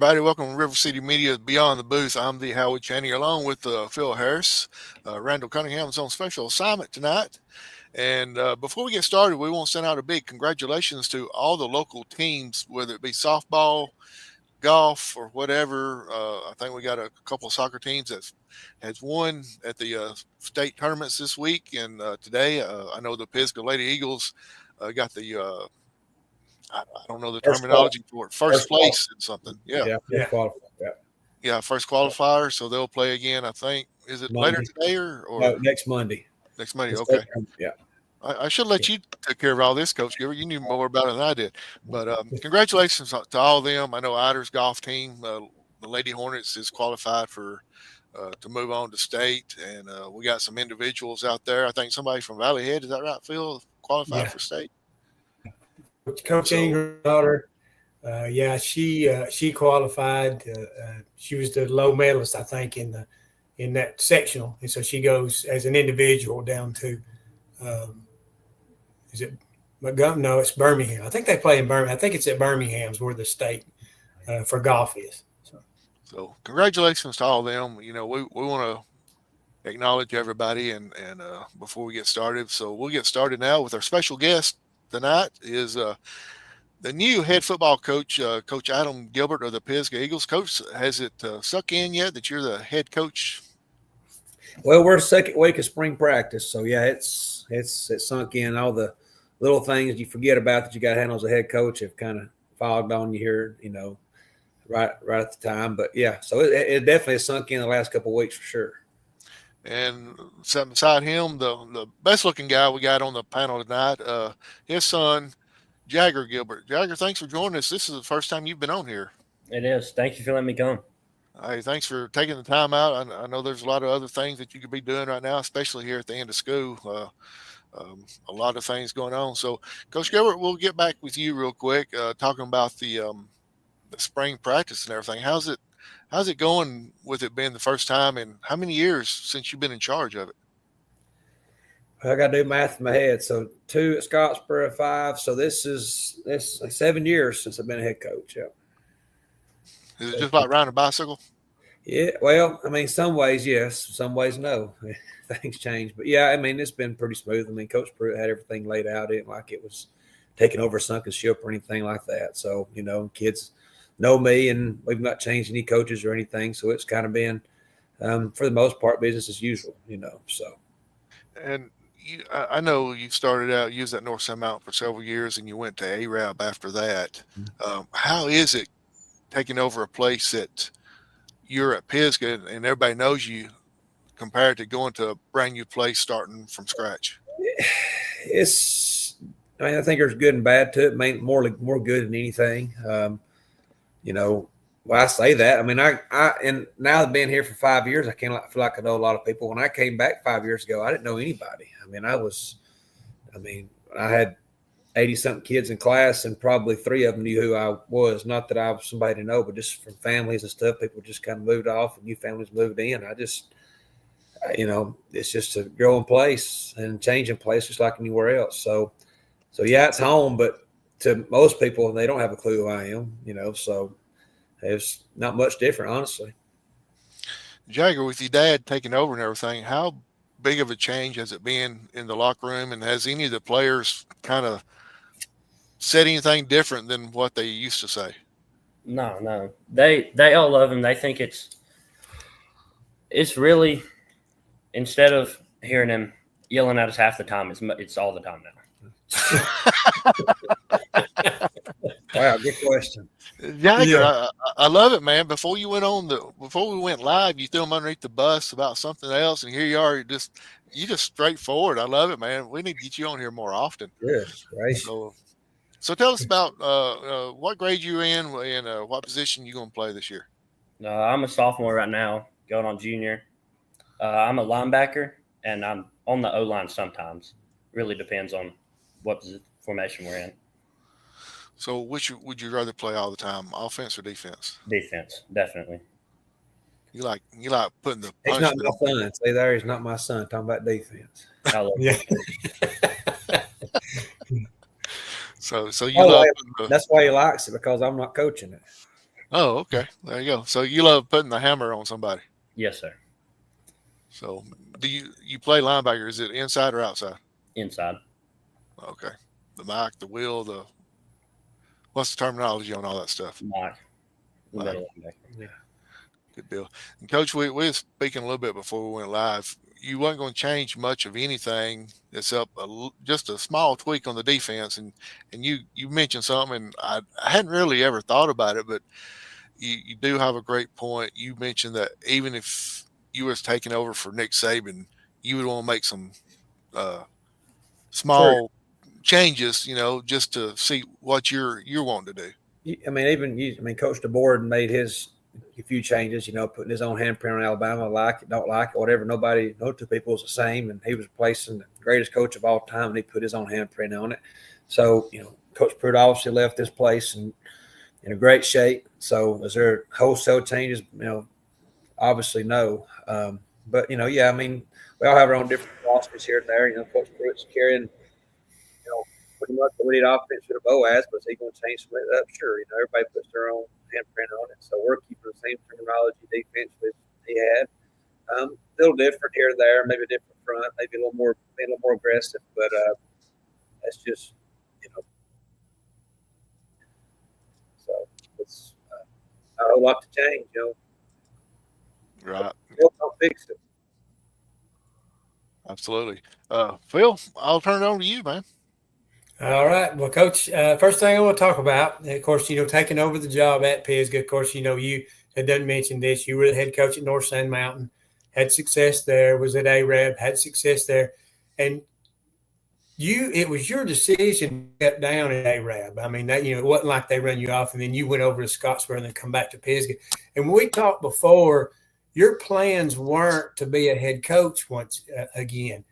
everybody. Welcome to RiverCity-Media Beyond the Booth. I'm the Howard Chaney, along with Phil Harris. Randall Cunningham's on special assignment tonight. And before we get started, we want to send out a big congratulations to all the local teams, whether it be softball, golf, or whatever. I think we got a couple of soccer teams that has won at the state tournaments this week. And today, I know the Pisgah Lady Eagles got the I don't know the terminology for it. First place in something. Yeah. First qualifier. So they'll play again, I think. Is it Monday. Later today or no, next Monday? Next Monday. Okay. Yeah. I should let you take care of all this, Coach Gilbert. You knew more about it than I did. But congratulations to all of them. I know Ida's golf team, the Lady Hornets, is qualified for to move on to state. And we got some individuals out there. I think somebody from Valley Head, is that right, Phil, qualified for state? Coach Ingram's daughter, she qualified. She was the low medalist, I think, in that sectional, and so she goes as an individual down to. Is it Montgomery? No, it's Birmingham. I think they play in Birmingham. I think it's at Birmingham's where the state for golf is. So congratulations to all of them. You know, we want to acknowledge everybody and before we get started. So we'll get started now with our special guest. Tonight is the new head football coach, Coach Adam Gilbert of the Pisgah Eagles. Coach, has it sunk in yet that you're the head coach? Well, we're second week of spring practice, so yeah, it's sunk in. All the little things you forget about that you got to handle as a head coach have kind of fogged on you here, you know, right at the time. But yeah, so it definitely has sunk in the last couple of weeks for sure. And sitting beside him, the best-looking guy we got on the panel tonight, his son, Jager Gilbert. Jager, thanks for joining us. This is the first time you've been on here. It is. Thank you for letting me come. Hey, thanks for taking the time out. I know there's a lot of other things that you could be doing right now, especially here at the end of school. A lot of things going on. So, Coach Gilbert, we'll get back with you real quick, talking about the spring practice and everything. How's it going with it being the first time, and how many years since you've been in charge of it? I got to do math in my head. So 2 at Scottsboro, 5. So this is like 7 years since I've been a head coach. Yeah. Is it just like riding a bicycle? Yeah. Well, I mean, some ways yes, some ways no. Things change, but yeah, I mean, it's been pretty smooth. I mean, Coach Pruitt had everything laid out. It like it was taking over a sunken ship or anything like that. So you know, kids know me, and we've not changed any coaches or anything. So it's kind of been, for the most part, business as usual, you know. So, and I know you started out using that North Sand Mountain for several years, and you went to Arab after that. How is it taking over a place that you're at Pisgah and everybody knows you, compared to going to a brand new place starting from scratch? I mean, I think there's good and bad to it. More good than anything. You know, well, I say that. I mean, and now I've been here for 5 years, I feel like I know a lot of people. When I came back 5 years ago, I didn't know anybody. I had 80-something kids in class, and probably 3 of them knew who I was. Not that I was somebody to know, but just from families and stuff, people just kind of moved off and new families moved in. You know, it's just a growing place and changing place just like anywhere else. So yeah, it's home, but to most people, they don't have a clue who I am, you know, so it's not much different, honestly. Jager, with your dad taking over and everything, how big of a change has it been in the locker room, and has any of the players kind of said anything different than what they used to say? No. They all love him. They think it's really, instead of hearing him yelling at us half the time, it's all the time now. Wow, good question. Jager, I love it, man. Before we went live, you threw him underneath the bus about something else, and here you are. You just straightforward. I love it, man. We need to get you on here more often. Yeah, right. So tell us about what grade you're in and what position you're going to play this year. I'm a sophomore right now, going on junior. I'm a linebacker, and I'm on the O-line sometimes. Really depends on what formation we're in. So which would you rather play all the time, offense or defense? Defense, definitely. You like putting the punch. He's not my son. Say there, he's not my son. Talking about defense. I love So you love that's why he likes it, because I'm not coaching it. Oh, okay. There you go. So you love putting the hammer on somebody. Yes, sir. So do you play linebacker? Is it inside or outside? Inside. Okay. The mic, the wheel, what's the terminology on all that stuff? Mike. Mike. Middle linebacker. Yeah. Good deal. And Coach, we were speaking a little bit before we went live. You weren't going to change much of anything except just a small tweak on the defense. And you mentioned something, and I hadn't really ever thought about it, but you do have a great point. You mentioned that even if you was taking over for Nick Saban, you would want to make some small changes, just to see what you're wanting to do. I mean, Coach DeBoer made a few changes, putting his own handprint on Alabama, like it, don't like it, whatever. No two people was the same, and he was replacing the greatest coach of all time, and he put his own handprint on it. So, Coach Pruitt obviously left this place in a great shape. So, is there wholesale changes? Obviously no. But we all have our own different philosophies here and there. Coach Pruitt's carrying, pretty much we need offense for the Boaz, but is he going to change some of that up? Sure. Everybody puts their own handprint on it. So we're keeping the same terminology defensively he had. A little different here and there, maybe a different front, maybe a little more aggressive, but that's just, so it's not a whole lot to change, Right. I'll fix it. Absolutely. Phil, I'll turn it over to you, man. All right. Well, Coach, first thing I want to talk about, of course, taking over the job at Pisgah. Of course, you had done mention this. You were the head coach at North Sand Mountain, had success there, was at Arab, had success there. And it was your decision to step down at Arab. I mean, that, it wasn't like they run you off and then you went over to Scottsboro and then come back to Pisgah. And when we talked before, your plans weren't to be a head coach once again.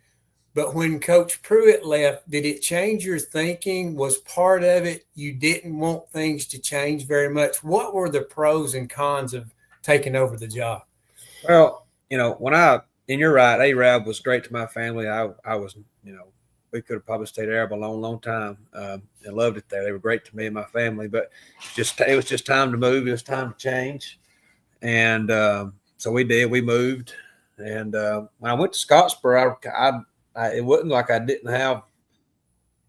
But when Coach Pruitt left, did it change your thinking? Was part of it you didn't want things to change very much? What were the pros and cons of taking over the job? Well, and you're right, Arab was great to my family. I was, we could have probably stayed at Arab a long, long time. I loved it there. They were great to me and my family, but it was just time to move. It was time to change. And so we did. We moved. And when I went to Scottsboro, it wasn't like I didn't have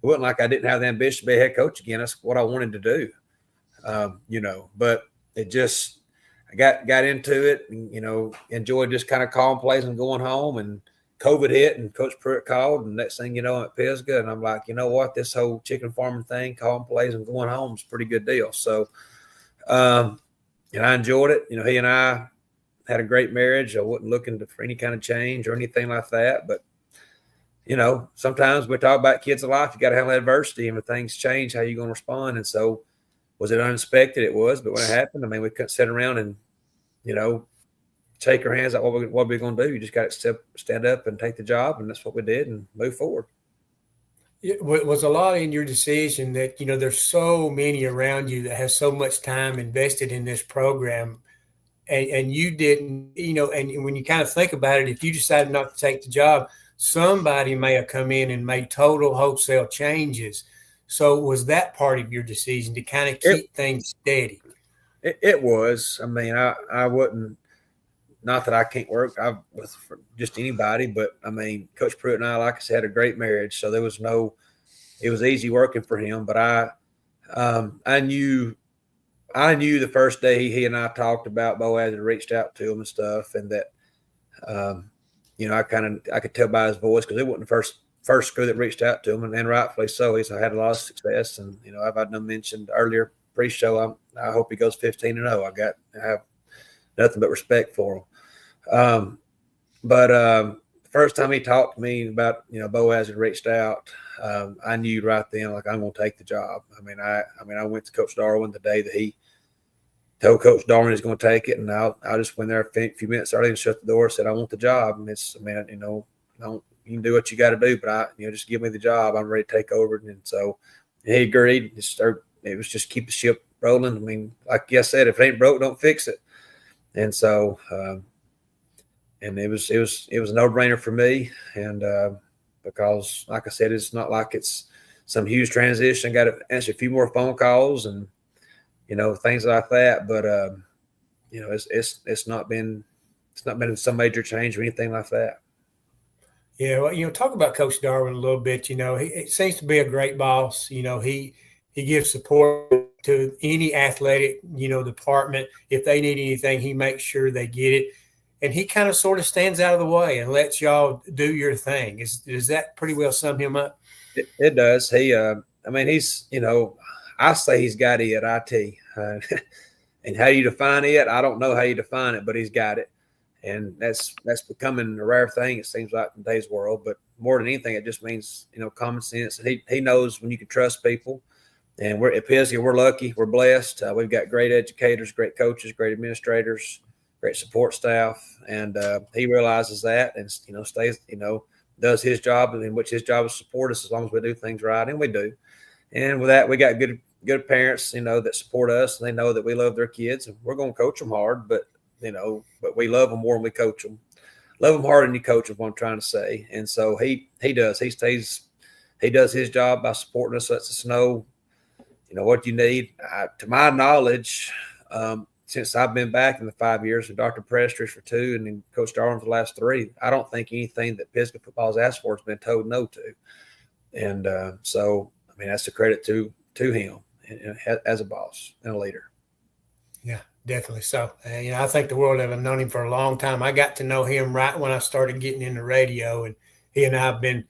the ambition to be a head coach again. That's what I wanted to do, but it just, I got into it and, enjoyed just kind of calling plays and going home, and COVID hit and Coach Pruitt called, and next thing you know, I'm at Pisgah, and I'm like, you know what, this whole chicken farming thing, calling plays and going home is a pretty good deal. So, and I enjoyed it. He and I had a great marriage. I wasn't looking for any kind of change or anything like that, but sometimes we talk about kids' life. You got to handle adversity, and when things change, how you going to respond? And so, was it unexpected? It was, but when it happened, we couldn't sit around and, shake our hands at what we're going to do. You just got to stand up and take the job, and that's what we did, and move forward. It was a lot in your decision that, there's so many around you that has so much time invested in this program, and you didn't, and when you kind of think about it, if you decided not to take the job, somebody may have come in and made total wholesale changes. So was that part of your decision to kind of keep things steady? It was. I wouldn't, not that I can't work with just anybody, but Coach Pruitt and I, like I said, had a great marriage. So there was it was easy working for him, but I knew the first day he and I talked about Boaz had reached out to him and stuff, and that, I could tell by his voice, because it wasn't the first school that reached out to him, and rightfully so. He's had a lot of success, and I've had mentioned earlier pre-show, I hope he goes 15-0. I have nothing but respect for him. But the first time he talked to me about Boaz had reached out, I knew right then, like, I'm going to take the job. I went to Coach Darwin the day that he told Coach Darwin he's going to take it, and I just went there a few minutes early and shut the door, said I want the job. And you can do what you got to do, but just give me the job. I'm ready to take over. And so he agreed. It was just keep the ship rolling. Like I said, if it ain't broke, don't fix it. And so, and it was a no-brainer for me. And because, like I said, it's not like it's some huge transition. I got to answer a few more phone calls, and things like that. But it's not been some major change or anything like that. Yeah, well, talk about Coach Darwin a little bit. He seems to be a great boss. He gives support to any athletic, department. If they need anything, he makes sure they get it. And he kind of sort of stands out of the way and lets y'all do your thing. Does that pretty well sum him up? It does. He's, I say he's got it at IT. And how you define it, I don't know how you define it, but he's got it. And that's becoming a rare thing, it seems like, in today's world. But more than anything, it just means, common sense. And he knows when you can trust people. And we're at Pisgah, we're lucky, we're blessed. We've got great educators, great coaches, great administrators, great support staff. And he realizes that and, stays, does his job, in which his job is support us as long as we do things right. And we do. And with that, we got good parents, that support us. And they know that we love their kids. And we're going to coach them hard, but we love them more than we coach them. Love them harder than you coach them, what I'm trying to say. And so he does. He does his job by supporting us, lets us know, what you need. To my knowledge, since I've been back in the 5 years, and Dr. Prestridge for 2, and then Coach Darwin for the last 3, I don't think anything that Pisgah football has asked for has been told no to. And so, that's a credit to him as a boss and a leader. Yeah, definitely so. I think the world have known him for a long time. I got to know him right when I started getting into radio, and he and I have been,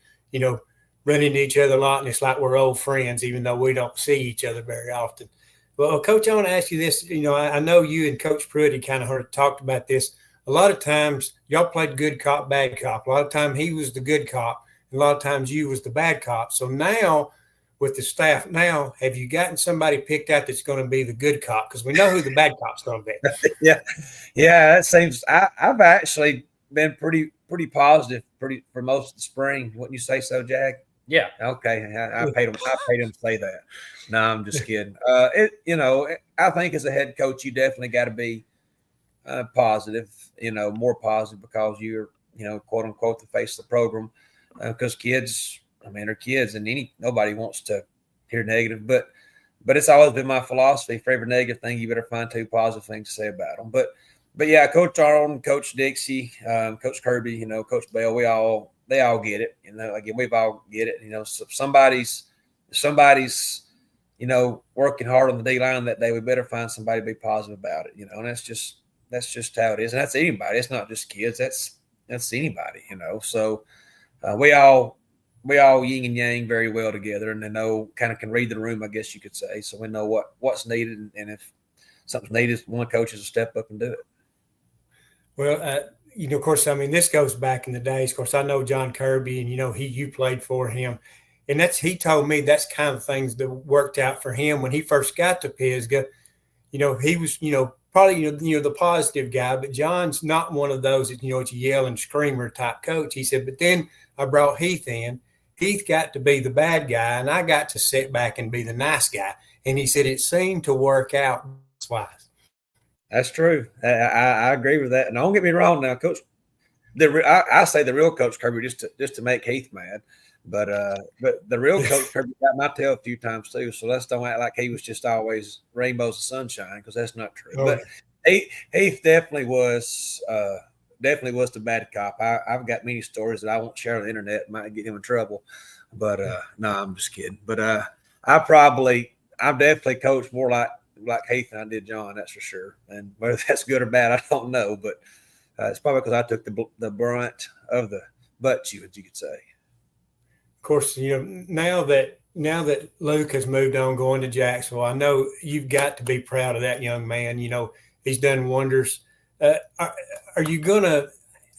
running into each other a lot, and it's like we're old friends, even though we don't see each other very often. Well, Coach, I want to ask you this. I know you and Coach Pruitt kind of talked about this. A lot of times, y'all played good cop, bad cop. A lot of time he was the good cop, and a lot of times you was the bad cop. So now, with the staff now, have you gotten somebody picked out that's going to be the good cop? Because we know who the bad cop's going to be. Yeah. It seems I've actually been pretty positive for most of the spring. Wouldn't you say so, Jag? Yeah. Okay. I paid him to say that. No, I'm just kidding. I think as a head coach, you definitely got to be positive. More positive because you're, quote unquote, the face of the program. Because kids, they're kids, and nobody wants to hear negative. But it's always been my philosophy: for every negative thing, you better find 2 positive things to say about them. But yeah, Coach Arnold, Coach Dixie, Coach Kirby, Coach Bell, they all get it. Again, we've all get it. So if somebody's working hard on the D line that day, we better find somebody to be positive about it. And that's just how it is. And that's anybody. It's not just kids. That's anybody. So we all yin and yang very well together, and they kind of can read the room, I guess you could say. So we know what's needed, and if something's needed, one of the coaches will step up and do it. Well, of course, this goes back in the days. Of course, I know John Kirby, and you played for him, and he told me that's kind of things that worked out for him when he first got to Pisgah. He was probably the positive guy, but John's not one of those it's a yell and screamer type coach. He said, but then I brought Heath in. Heath got to be the bad guy, and I got to sit back and be the nice guy. And he said it seemed to work out twice. That's true. I agree with that. And don't get me wrong now, Coach. I say the real Coach Kirby just to make Heath mad, but the real Coach Kirby got my tail a few times too. So let's don't act like he was just always rainbows and sunshine, because that's not true. Oh, but Heath definitely was the bad cop. I've got many stories that I won't share on the internet. Might get him in trouble, but no, I'm just kidding. But I'm definitely coached more like Heath than I did John, that's for sure. And whether that's good or bad, I don't know. But it's probably because I took the brunt of the butt, you could say. Of course, now that Luke has moved on going to Jacksonville, I know you've got to be proud of that young man. He's done wonders. Are you gonna?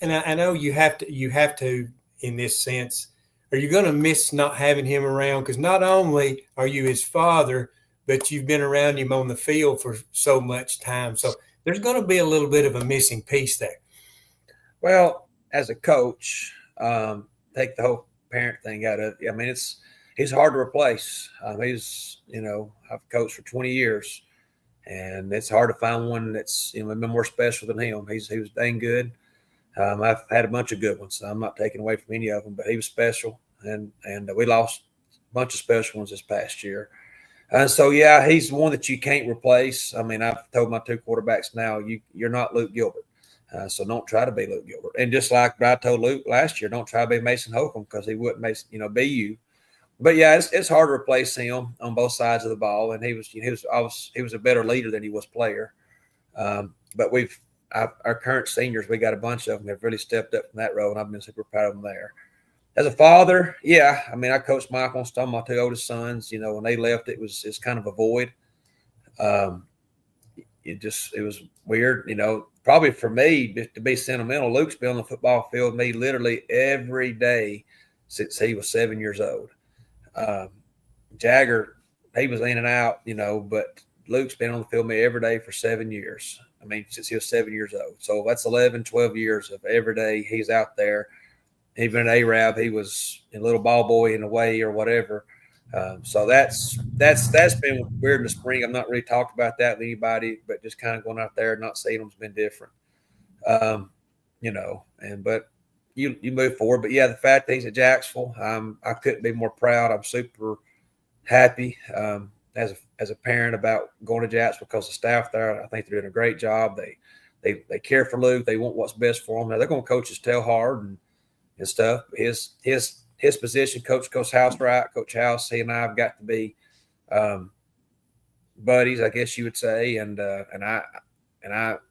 And I know you have to in this sense. Are you gonna miss not having him around? Because not only are you his father, but you've been around him on the field for so much time. So there's going to be a little bit of a missing piece there. Well, as a coach, take the whole parent thing out of it. He's hard to replace. I've coached for 20 years, and it's hard to find one that's been more special than him. He was dang good. I've had a bunch of good ones. So I'm not taking away from any of them, but he was special, and we lost a bunch of special ones this past year. So, yeah, he's one that you can't replace. I mean, I've told my two quarterbacks now, you're not Luke Gilbert. So don't try to be Luke Gilbert. And just like I told Luke last year, don't try to be Mason Holcomb because he wouldn't, be you. But, yeah, it's hard to replace him on both sides of the ball. And he was a better leader than he was player. But our current seniors, we got a bunch of them that have really stepped up from that role, and I've been super proud of them there. As a father, yeah, I mean, I coached Michael and Stone, my two oldest sons. When they left, it's kind of a void. It was weird, probably for me to be sentimental. Luke's been on the football field with me literally every day since he was 7 years old. Jager, he was in and out, but Luke's been on the field with me every day for 7 years. I mean, since he was 7 years old. So that's 11, 12 years of every day he's out there. Even at Arab, he was a little ball boy in a way or whatever. So that's been weird in the spring. I've not really talked about that with anybody, but just kind of going out there and not seeing them's been different. But you move forward. But yeah, the fact that he's at Jacksonville, I couldn't be more proud. I'm super happy as a parent about going to Jacksonville because the staff there, I think they're doing a great job. They care for Luke. They want what's best for him. Now they're going to coach his tail hard and stuff. His position, Coach House, right? Coach House, he and I have got to be buddies, I guess you would say. And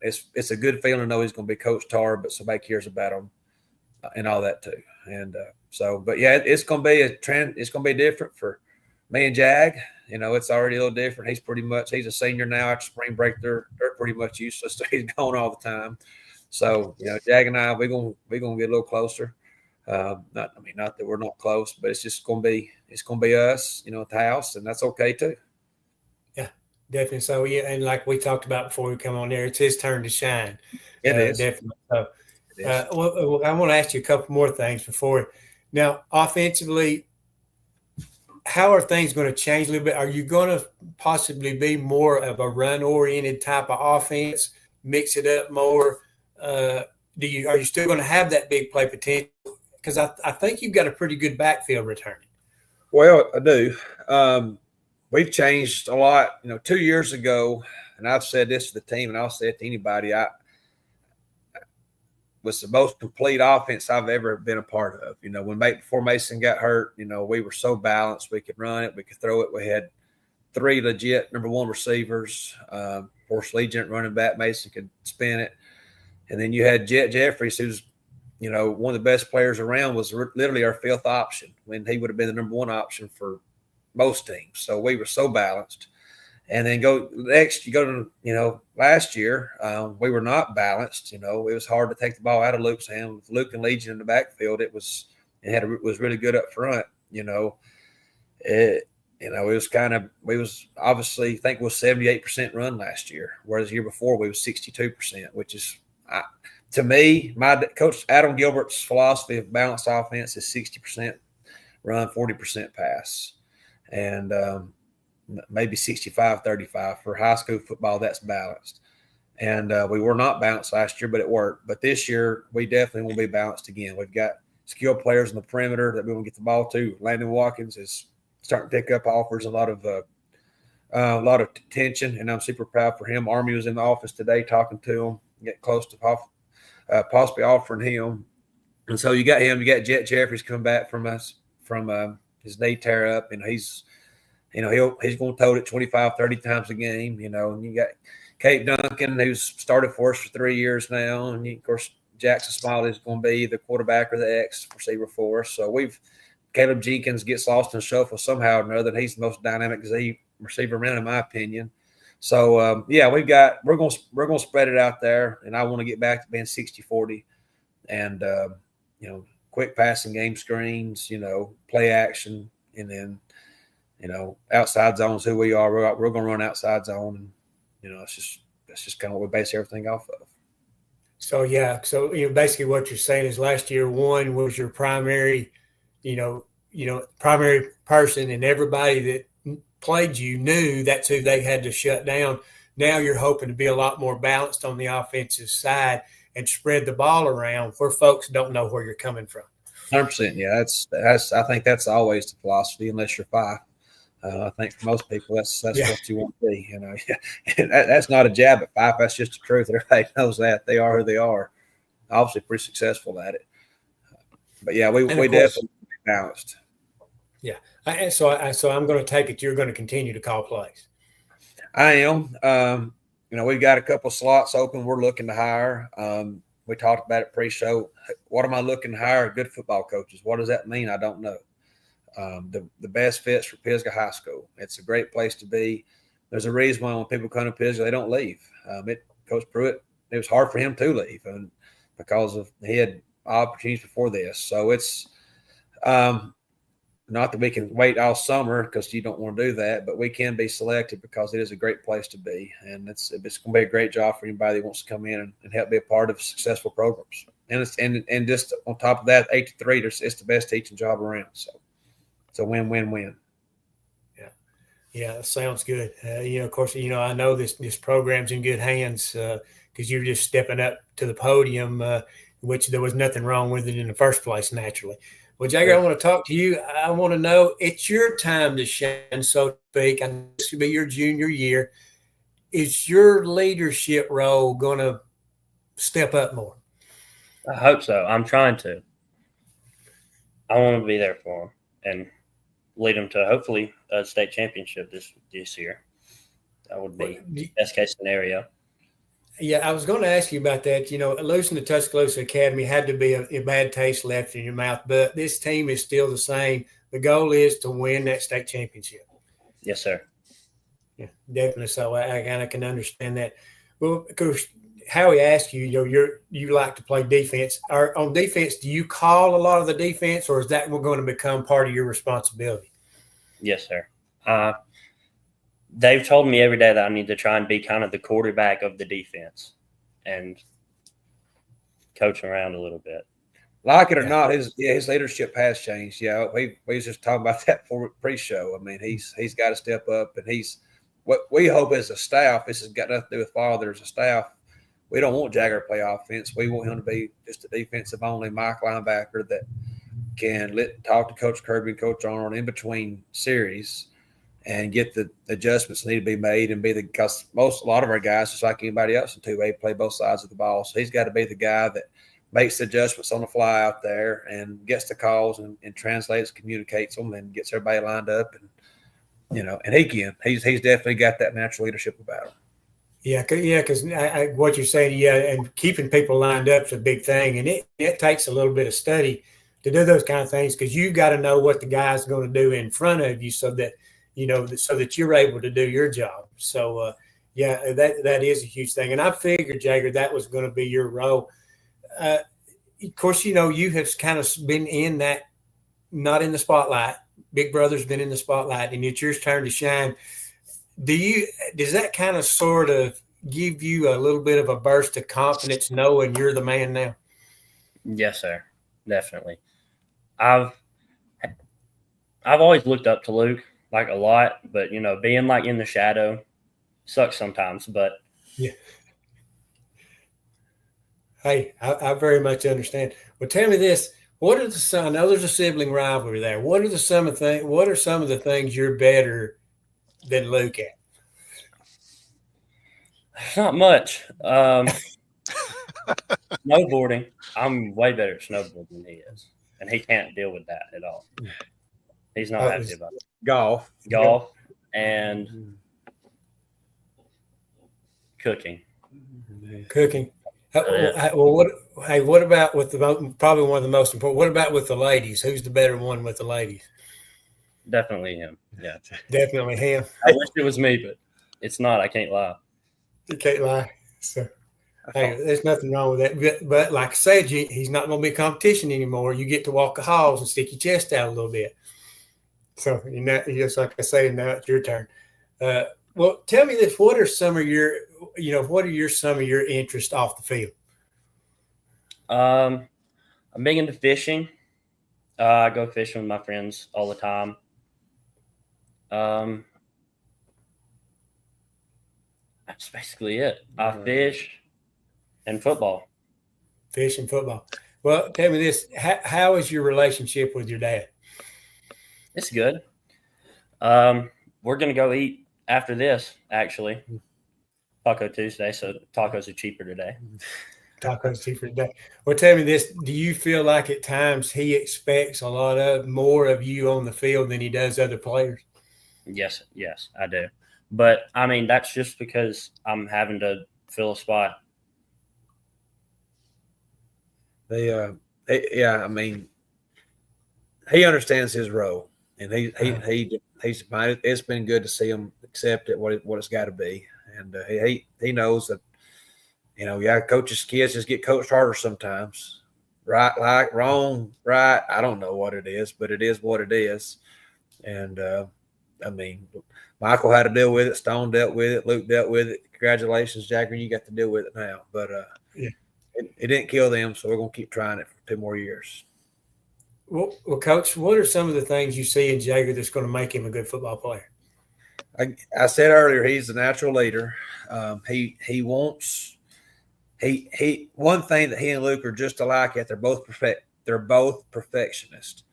it's a good feeling to know he's going to be coached hard, but somebody cares about him and all that too. And but yeah, it's going to be a trend. It's going to be different for me and Jag. It's already a little different. He's a senior now after spring break. They're pretty much useless. So he's gone all the time. So, Jag and I, we're going to get a little closer. Not that we're not close, but it's going to be us, at the house, and that's okay too. Yeah, definitely. So yeah, and like we talked about before we come on there, it's his turn to shine. It is definitely. So, well, I want to ask you a couple more things before. Now, offensively, how are things going to change a little bit? Are you going to possibly be more of a run-oriented type of offense, mix it up more? Are you still going to have that big play potential? Because I think you've got a pretty good backfield returning. Well, I do. We've changed a lot. 2 years ago, and I've said this to the team, and I'll say it to anybody, I was the most complete offense I've ever been a part of. Before Mason got hurt, we were so balanced. We could run it. We could throw it. We had 3 legit number 1 receivers. Of course, Legion running back, Mason could spin it. And then you had Jet Jeffries, who's one of the best players around, was literally our 5th option when he would have been the number 1 option for most teams. So we were so balanced. And then last year, we were not balanced. It was hard to take the ball out of Luke's hand. With Luke and Legion in the backfield, it was really good up front. We was obviously, I think it was 78% run last year, whereas the year before we was 62%, which is, to me, my coach Adam Gilbert's philosophy of balanced offense is 60% run, 40% pass, and maybe 65-35 for high school football. That's balanced, and we were not balanced last year, but it worked. But this year, we definitely will be balanced again. We've got skilled players on the perimeter that we want to get the ball to. Landon Watkins is starting to pick up offers, a lot of attention, and I'm super proud for him. Army was in the office today talking to him, getting close to possibly offering him. And so you got him. You got Jet Jeffries coming back from his knee tear up, and he's going to tote it 25, 30 times a game. And you got Kate Duncan, who's started for us for 3 years now, and of course Jackson Smiley is going to be the quarterback or the X receiver for us. So Caleb Jenkins gets lost in the shuffle somehow or another, and he's the most dynamic receiver around, in my opinion. So we're going to spread it out there, and I want to get back to being 60-40, and quick passing game, screens, play action, and then outside zones. Who we are, we're going to run outside zone, and that's just kind of what we base everything off of. So basically what you're saying is last year 1 was your primary, primary person, and everybody that played you knew that's who they had to shut down. Now you're hoping to be a lot more balanced on the offensive side and spread the ball around where folks don't know where you're coming from. 100%. Yeah, that's I think that's always the philosophy, unless you're 5. I think for most people, that's Yeah. what you want to be. You know, that's not a jab at Fife. That's just the truth. Everybody knows that they are who they are. Obviously, pretty successful at it. But yeah, we definitely balanced. Yeah. So I'm going to take it you're going to continue to call plays. I am. You know, we've got a couple slots open. We're looking to hire. We talked about it pre-show. What am I looking to hire? Good football coaches. What does that mean? I don't know. The best fits for Pisgah High School. It's a great place to be. There's a reason why when people come to Pisgah, they don't leave. Coach Pruitt, it was hard for him to leave, and because he had opportunities before this. So it's not that we can wait all summer because you don't want to do that, but we can be selective because it is a great place to be, and it's going to be a great job for anybody that wants to come in and help be a part of successful programs. And just on top of that, 8 to 3, it's the best teaching job around. So it's a win-win-win. Yeah, that sounds good. Of course, I know this program's in good hands because you're just stepping up to the podium, which there was nothing wrong with it in the first place, naturally. Well, Jager, I want to talk to you. I want to know, it's your time to shine, so to speak. And this will be your junior year. Is your leadership role going to step up more? I hope so. I'm trying to. I want to be there for them and lead them to hopefully a state championship this year. That would be best case scenario. Yeah, I was going to ask you about that. Losing the Tuscaloosa Academy had to be a bad taste left in your mouth, but this team is still the same. The goal is to win that state championship. Yes, sir. Yeah, definitely. So I kind of can understand that. Well, of course, Howie asked you, you like to play defense. On defense, do you call a lot of the defense, or is that going to become part of your responsibility? Yes, sir. They've told me every day that I need to try and be kind of the quarterback of the defense and coach around a little bit. Like it or not, his leadership has changed. Yeah, we was just talking about that for pre-show. I mean, he's got to step up, and he's what we hope as a staff. This has got nothing to do with father as a staff. We don't want Jager to play offense. We want him to be just a defensive only Mike linebacker that can talk to Coach Kirby and Coach Arnold in between series and get the adjustments that need to be made and be because a lot of our guys, just like anybody else in 2A, play both sides of the ball. So he's got to be the guy that makes the adjustments on the fly out there and gets the calls and translates, communicates them, and gets everybody lined up. And and he's definitely got that natural leadership about him. Yeah, because what you're saying, and keeping people lined up is a big thing, and it takes a little bit of study to do those kind of things because you've got to know what the guy's going to do in front of you so that you're able to do your job. So that is a huge thing, and I figured, Jager, that was going to be your role. Of course, you have kind of been in that, not in the spotlight. Big Brother's been in the spotlight, and it's your turn to shine. Does that kind of sort of give you a little bit of a burst of confidence knowing you're the man now? Yes, sir. Definitely. I've always looked up to Luke like a lot, but being like in the shadow sucks sometimes, but yeah. Hey, I very much understand. Well, tell me this: I know there's a sibling rivalry there. What are some of the things you're better than Luke at? Not much. Snowboarding. I'm way better at snowboarding than he is, and he can't deal with that at all. He's not happy about it. Golf, and cooking. What about with probably one of the most important? What about with the ladies? Who's the better one with the ladies? Definitely him. Yeah, definitely him. I wish it was me, but it's not. I can't lie. You can't lie. So, there's nothing wrong with that. But like I said, he's not going to be competition anymore. You get to walk the halls and stick your chest out a little bit. So, just like I say, now it's your turn. Well, tell me this: what are some of your interests off the field? I'm big into fishing. I go fishing with my friends all the time. That's basically it. I fish and football. Fish and football. Well, tell me this: how is your relationship with your dad? It's good. We're gonna go eat after this, actually. Taco Tuesday, so tacos are cheaper today. Tacos cheaper today. Well, tell me this: do you feel like at times he expects a lot of more of you on the field than he does other players? Yes, I do. But I mean, that's just because I'm having to fill a spot. I mean, he understands his role, and he's fine. It's been good to see him accept it what it's got to be, and he knows that, coaches' kids just get coached harder sometimes. Right, like, wrong, right. I don't know what it is, but it is what it is. And I mean, Michael had to deal with it. Stone dealt with it. Luke dealt with it. Congratulations, Jager. You got to deal with it now. But it didn't kill them, so we're going to keep trying it for 2 more years. Well, Coach, what are some of the things you see in Jager that's going to make him a good football player? I said earlier, he's a natural leader. He wants one thing that he and Luke are just alike at. They're both perfectionists.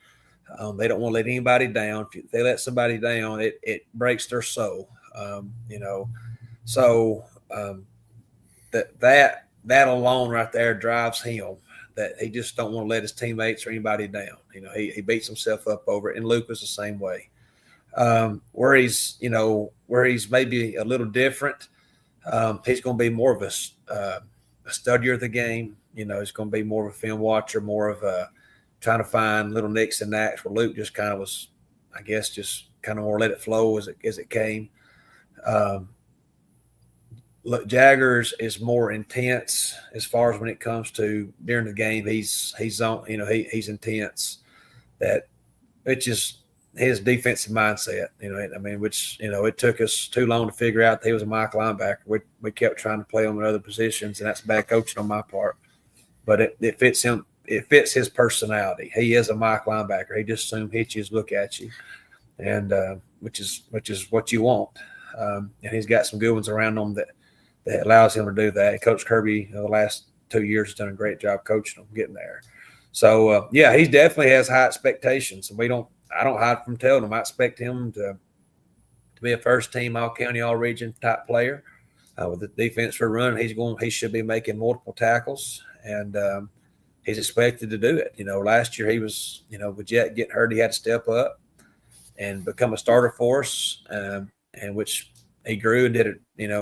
They don't want to let anybody down. If they let somebody down, it breaks their soul. That alone right there drives him. That he just don't want to let his teammates or anybody down. He beats himself up over it, and Luke was the same way. Where he's maybe a little different, he's going to be more of a studier of the game. He's going to be more of a film watcher, more of a trying to find little nicks and knacks. Where Luke just kind of was, I guess, just kind of more let it flow as it came. Look, Jaggers is more intense as far as when it comes to during the game. He's on, he's intense. Which is his defensive mindset. Which it took us too long to figure out that he was a Mike linebacker. We kept trying to play him in other positions, and that's bad coaching on my part. But it fits him. It fits his personality. He is a Mike linebacker. He just soon hits you, look at you, and which is what you want. And he's got some good ones around him that allows him to do that. Coach Kirby, the last 2 years, has done a great job coaching him, getting there. So he definitely has high expectations, and I don't hide from telling him I expect him to be a first team All County, All Region type player with the defense for running. He should be making multiple tackles, and he's expected to do it. Last year he was, with Jet getting hurt, he had to step up and become a starter for us, and which he grew and did it.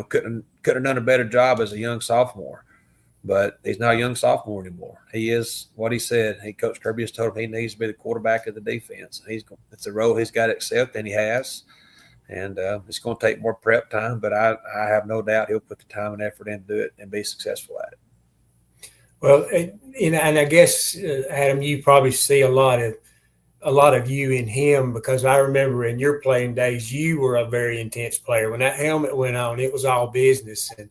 Couldn't have done a better job as a young sophomore, but he's not a young sophomore anymore. He is what he said. Coach Kirby has told him he needs to be the quarterback of the defense. It's a role he's got to accept, and he has. And it's going to take more prep time, but I have no doubt he'll put the time and effort in to do it and be successful at it. Well, and I guess Adam, you probably see a lot of you in him, because I remember in your playing days, you were a very intense player. When that helmet went on, it was all business. And,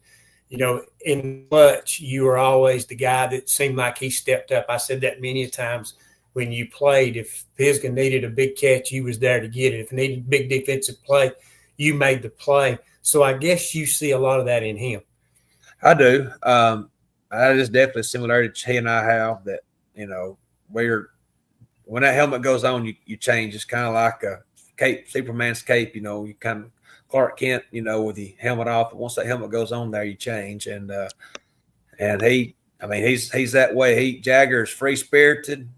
in clutch, you were always the guy that seemed like he stepped up. I said that many times when you played. If Pisgah needed a big catch, you was there to get it. If it needed a big defensive play, you made the play. So I guess you see a lot of that in him. I do. That is definitely a similarity he and I have, that, when that helmet goes on, you change. It's kind of like a cape, Superman's cape, you kind of Clark Kent, with the helmet off. But once that helmet goes on there, you change. And he's that way. Jager is free-spirited.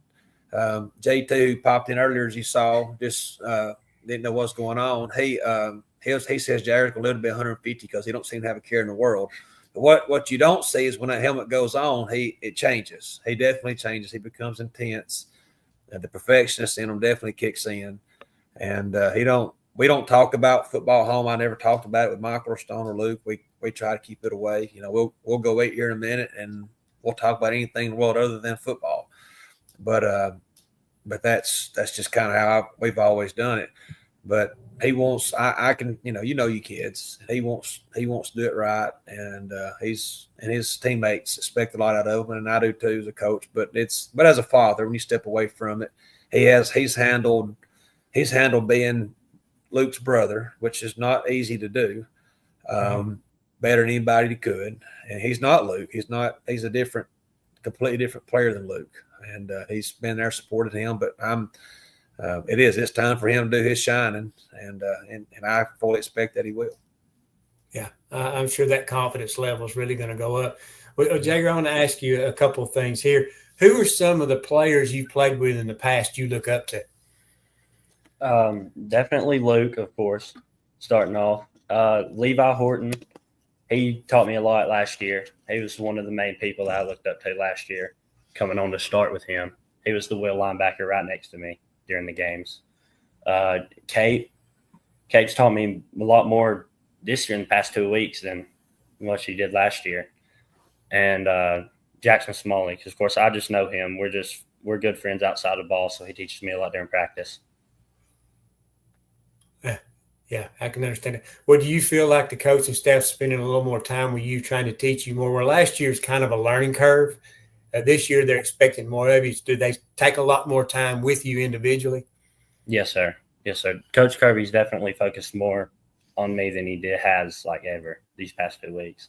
J2, who popped in earlier, as you saw, just didn't know what's going on. He says Jager's going to live to be 150 because he don't seem to have a care in the world. But what you don't see is when that helmet goes on, it changes. He definitely changes. He becomes intense. The perfectionist in him definitely kicks in. And we don't talk about football at home. I never talked about it with Michael or Stone or Luke. We try to keep it away. We'll go eat here in a minute and we'll talk about anything in the world other than football. But that's just kind of how we've always done it. But he wants, I can, you kids, he wants to do it right. And his teammates expect a lot out of him, and I do too as a coach. But as a father, when you step away from it, he's handled being Luke's brother, which is not easy to do, better than anybody could. And he's not Luke. He's a completely different player than Luke. And he's been there, supported him. But it's time for him to do his shining, and I fully expect that he will. Yeah, I'm sure that confidence level is really going to go up. Well, Jager, I want to ask you a couple of things here. Who are some of the players you've played with in the past you look up to? Definitely Luke, of course, starting off. Levi Horton, he taught me a lot last year. He was one of the main people that I looked up to last year, coming on to start with him. He was the will linebacker right next to me during the games. Kate's taught me a lot more this year in the past 2 weeks than what she did last year. And Jackson Smalley, because, of course, I just know him. We're good friends outside of ball, so he teaches me a lot during practice. Yeah, I can understand it. Well, do you feel like the coaching staff spending a little more time with you, trying to teach you more? Where last year's kind of a learning curve. This year they're expecting more of you. Do they take a lot more time with you individually? Yes, sir. Yes, sir. Coach Kirby's definitely focused more on me than he has ever these past 2 weeks.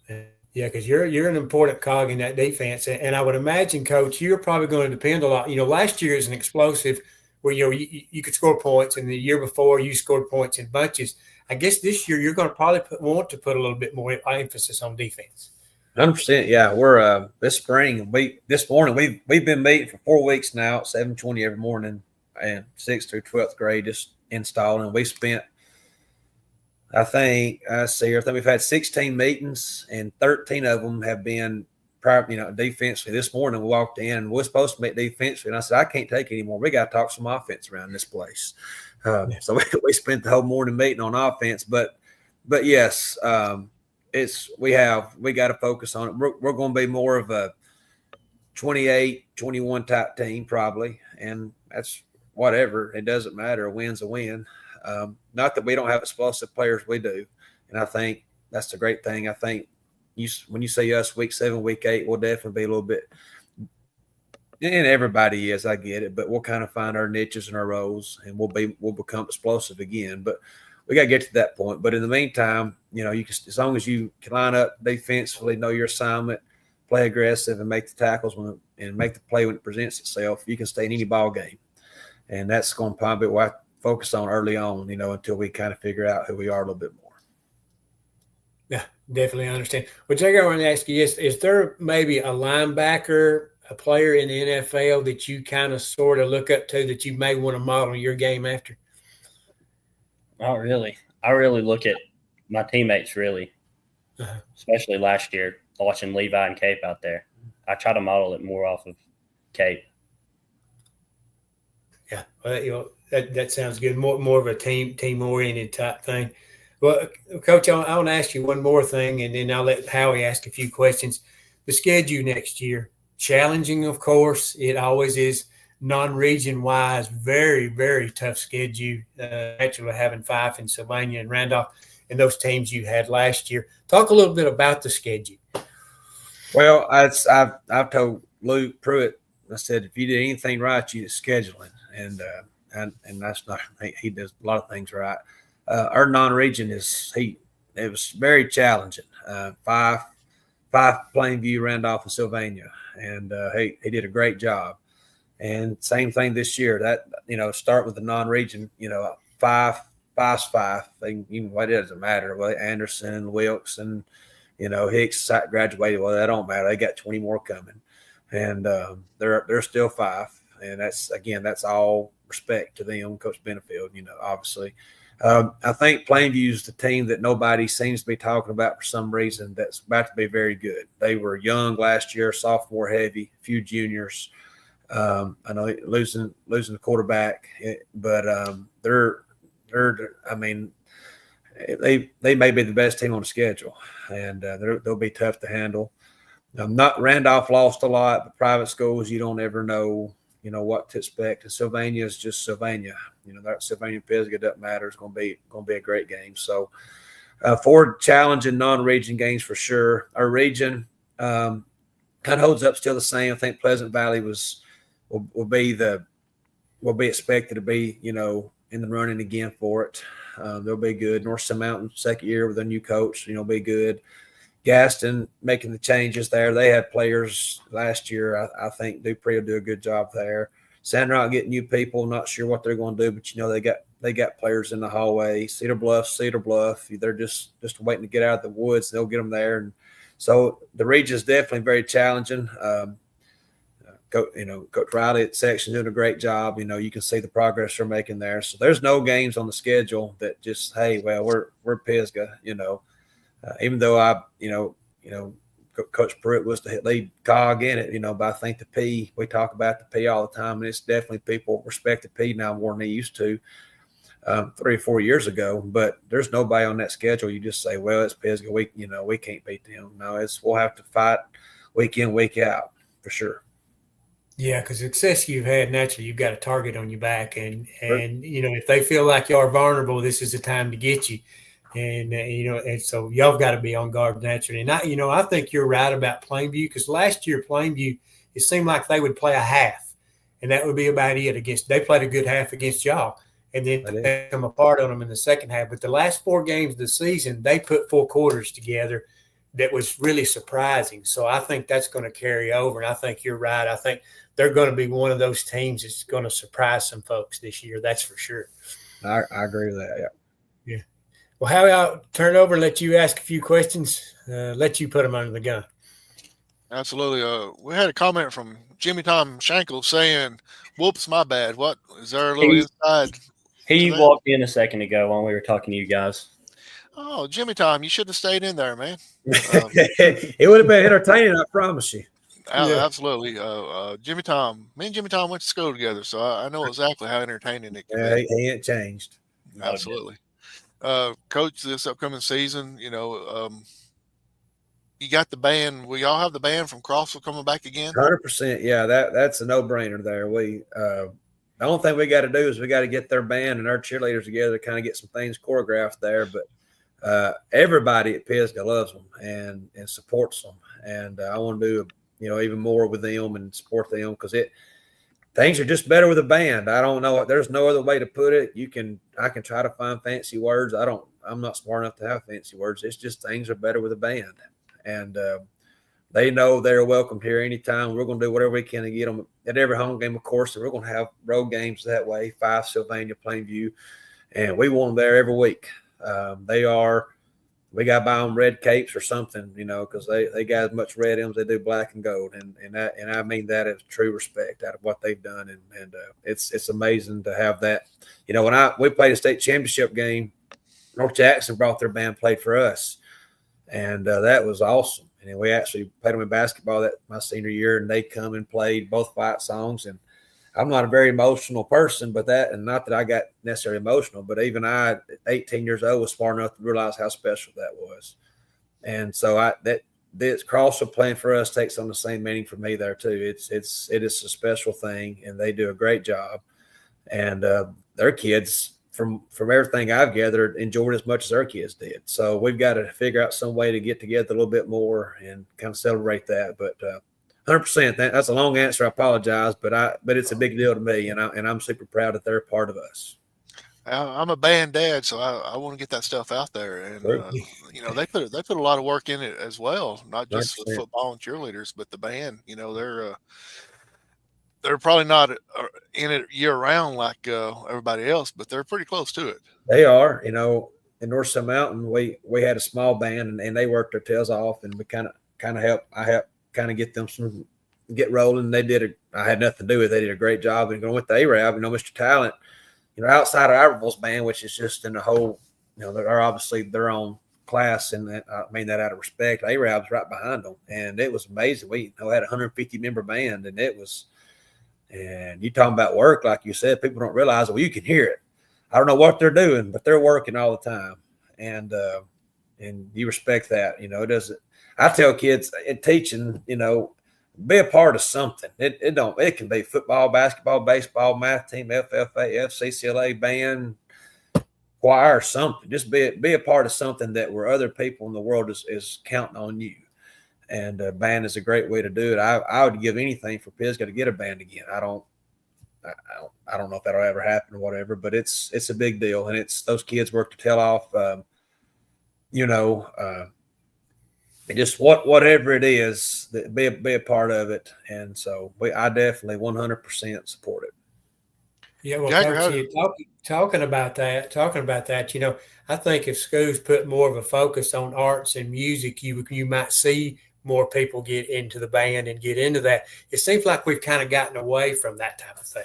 Yeah, because you're an important cog in that defense, and I would imagine, Coach, you're probably going to depend a lot. Last year is an explosive where you could score points, and the year before you scored points in bunches. I guess this year you're going to probably want to put a little bit more emphasis on defense. 100%. Yeah, we're this morning we've been meeting for 4 weeks now at 7:20 every morning, and 6th through 12th grade just installing. We spent, I think we've had 16 meetings, and 13 of them have been defensively. This morning we walked in and we're supposed to meet defensively, and I said, I can't take any more. We got to talk some offense around this place. So we spent the whole morning meeting on offense, but yes, we got to focus on it. We're going to be more of a 28-21 type team probably, and that's whatever. It doesn't matter. A win's a win. Not that we don't have explosive players, we do, and I think that's the great thing. I think when you say us week 7, week 8, we'll definitely be a little bit, and everybody is, I get it, but we'll kind of find our niches and our roles, and we'll become explosive again. But we got to get to that point. But in the meantime, you can, as long as you can line up defensively, know your assignment, play aggressive, and make the tackles and make the play when it presents itself, you can stay in any ball game. And that's going to probably be what I focus on early on, until we kind of figure out who we are a little bit more. Yeah, definitely understand. Well, Jager, I want to ask you this. Is there maybe a linebacker, a player in the NFL that you kind of sort of look up to that you may want to model your game after? Not really. I really look at my teammates, really, especially last year, watching Levi and Cape out there. I try to model it more off of Cape. Yeah, well, that sounds good. More of a team-oriented type thing. Well, Coach, I want to ask you one more thing, and then I'll let Howie ask a few questions. The schedule next year, challenging, of course. It always is. Non-region wise, very, very tough schedule. Actually having Fife and Sylvania and Randolph and those teams you had last year. Talk a little bit about the schedule. Well, I've told Luke Pruitt, I said, if you did anything right, you did scheduling, and that's not. He does a lot of things right. Our non-region it was very challenging. Fife, Plainview, Randolph, and Sylvania, and he did a great job. And same thing this year. That start with the non-region. Fife. It doesn't matter. Well, Anderson, Wilkes, and Hicks graduated. Well, that don't matter. They got 20 more coming, and they're still Fife. And that's all respect to them, Coach Benefield. Obviously. I think Plainview's the team that nobody seems to be talking about for some reason. That's about to be very good. They were young last year, sophomore heavy, a few juniors. I know losing the quarterback, but they may be the best team on the schedule, and they'll be tough to handle. Not Randolph lost a lot, but private schools you don't ever know what to expect. And Sylvania is just Sylvania. That Sylvania Pisgah doesn't matter. It's going to be a great game. So 4 challenging non-region games for sure. Our region kind of holds up still the same. I think Pleasant Valley will be expected to be, in the running again for it. They'll be good. North Sun Mountain, second year with a new coach, be good. Gaston making the changes there. They had players last year. I think Dupree will do a good job there. Sandra out getting new people, not sure what they're going to do, but they got players in the hallway. Cedar Bluff. They're just waiting to get out of the woods. They'll get them there, and so the region is definitely very challenging. Coach Riley at section doing a great job. You can see the progress they're making there. So there's no games on the schedule that just, hey, well, we're Pisgah. Even though Coach Pruitt was the lead cog in it, but I think the P, we talk about the P all the time, and it's definitely people respect the P now more than they used to 3 or 4 years ago. But there's nobody on that schedule. You just say, well, it's Pisgah. We can't beat them. No, we'll have to fight week in, week out for sure. Yeah, because success you've had, naturally, you've got a target on your back. And if they feel like you are vulnerable, this is the time to get you. And so y'all got to be on guard naturally. And I think you're right about Plainview, because last year Plainview, it seemed like they would play a half, and that would be about it. They played a good half against y'all, and then they come apart on them in the second half. But the last 4 games of the season, they put 4 quarters together that was really surprising. So I think that's going to carry over, and I think you're right. I think they're going to be one of those teams that's going to surprise some folks this year. That's for sure. I agree with that. Yeah. Well, how about turn over, let you ask a few questions, let you put them under the gun. Absolutely. We had a comment from Jimmy Tom Shankle saying, whoops, my bad. What is there a little inside? He walked in a second ago when we were talking to you guys. Oh, Jimmy Tom, you should have stayed in there, man. It would have been entertaining, I promise you. Absolutely. Jimmy Tom, me and Jimmy Tom went to school together, so I know exactly how entertaining it can be. He ain't changed. Absolutely. Coach, this upcoming season, you got the band. We all have the band from Crossville coming back again. 100%. Yeah, that's a no-brainer there. The only thing we got to do is we got to get their band and our cheerleaders together to kind of get some things choreographed there. But everybody at Pisgah loves them and supports them. And I want to do, even more with them and support them, because things are just better with a band. I don't know. There's no other way to put it. I can try to find fancy words. I'm not smart enough to have fancy words. It's just things are better with a band. And they know they're welcome here anytime. We're going to do whatever we can to get them at every home game, of course. And we're going to have road games that way, 5 Sylvania, Plainview. And we want them there every week. We got to buy them red capes or something, because they got as much red in them as they do black and gold. And I mean that as true respect out of what they've done. And it's amazing to have that. When we played a state championship game, North Jackson brought their band, played for us. And that was awesome. And we actually played them in basketball my senior year, and they come and played both fight songs. And I'm not a very emotional person, and not that I got necessarily emotional, but even I, at 18 years old, was smart enough to realize how special that was. And so this Crossville playing for us takes on the same meaning for me there too. It is a special thing, and they do a great job. And their kids, from everything I've gathered, enjoyed as much as their kids did. So we've got to figure out some way to get together a little bit more and kind of celebrate that. But 100%. That's a long answer. I apologize, but it's a big deal to me, and I'm super proud that they're a part of us. I'm a band dad, so I want to get that stuff out there, and they put a lot of work in it as well, not just the football and cheerleaders, but the band. They're probably not in it year round like everybody else, but they're pretty close to it. They are. In North Sun Mountain, we had a small band, and they worked their tails off, and we kind of helped. I helped kind of get them get rolling. I had nothing to do with it. They did a great job. And going with the Arab, Mr. Talent, outside of Iberville's band, which is just in the whole, they're obviously their own class, and I mean that out of respect. Arab's right behind them, and it was amazing. We had a 150 member band, and you talking about work, like you said, people don't realize. Well, you can hear it. I don't know what they're doing, but they're working all the time, and you respect that. It doesn't. I tell kids in teaching, be a part of something. It can be football, basketball, baseball, math team, FFA, FCCLA, band, choir, something. Just be a part of something where other people in the world is counting on you. And band is a great way to do it. I would give anything for Pisgah to get a band again. I don't know if that'll ever happen or whatever, but it's a big deal, and those kids work their tail off. Just whatever it is, be a part of it. And so I definitely 100% support it. Yeah, well, Jager, Coach, talking about that, I think if schools put more of a focus on arts and music, you might see more people get into the band and get into that. It seems like we've kind of gotten away from that type of thing.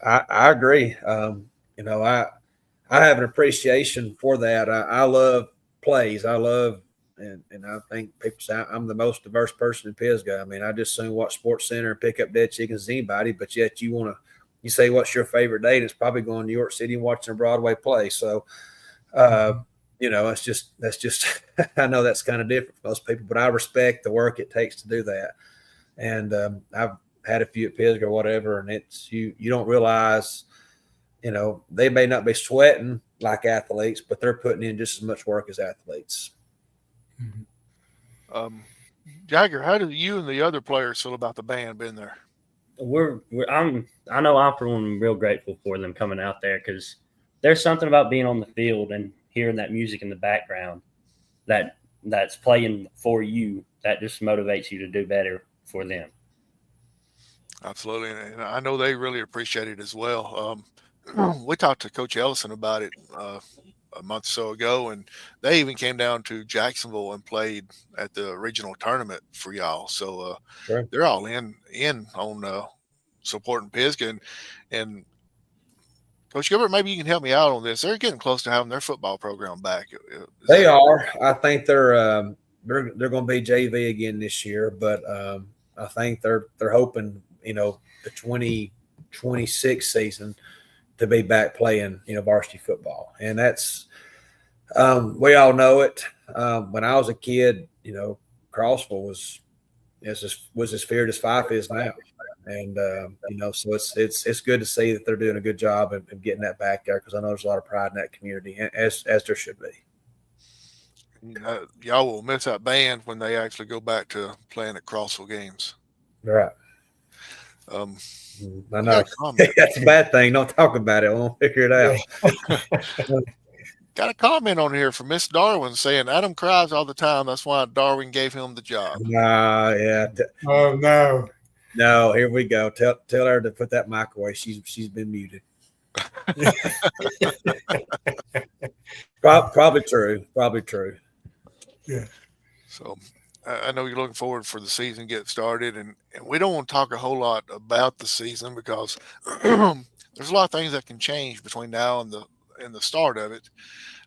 I agree. I have an appreciation for that. I love plays. And I think people say I'm the most diverse person in Pisgah. I mean, I just soon watch Sports Center and pick up dead chickens as anybody, but yet you say, what's your favorite date? It's probably going to New York City and watching a Broadway play. So, that's just, I know that's kind of different for most people, but I respect the work it takes to do that. And I've had a few at Pisgah or whatever, and it's, you don't realize, they may not be sweating like athletes, but they're putting in just as much work as athletes. Jager, how do you and the other players feel about the band being there? I know I'm for one real grateful for them coming out there, because there's something about being on the field and hearing that music in the background that's playing for you that just motivates you to do better for them. Absolutely, and I know they really appreciate it as well. We talked to Coach Ellison about it a month or so ago, and they even came down to Jacksonville and played at the regional tournament for y'all. So Sure. They're all in on supporting Pisgah, and Coach Gilbert, maybe you can help me out on this. They're getting close to having their football program back. They are. I think they're going to be JV again this year, but I think they're hoping the 2026 season to be back playing varsity football, and that's we all know it. When I was a kid, Crossville was as feared as Fife is now. And so it's good to see that they're doing a good job of getting that back there, because I know there's a lot of pride in that community, as there should be. Y'all will miss that band when they actually go back to playing at Crossville games. Right. I know that's a bad thing. Don't talk about it. We'll figure it out. Got a comment on here from Miss Darwin saying Adam cries all the time. That's why Darwin gave him the job. Yeah. Oh no. No, here we go. Tell her to put that mic away. She's been muted. Probably true. Yeah. So I know you're looking forward for the season to get started, and we don't want to talk a whole lot about the season because there's a lot of things that can change between now and the start of it.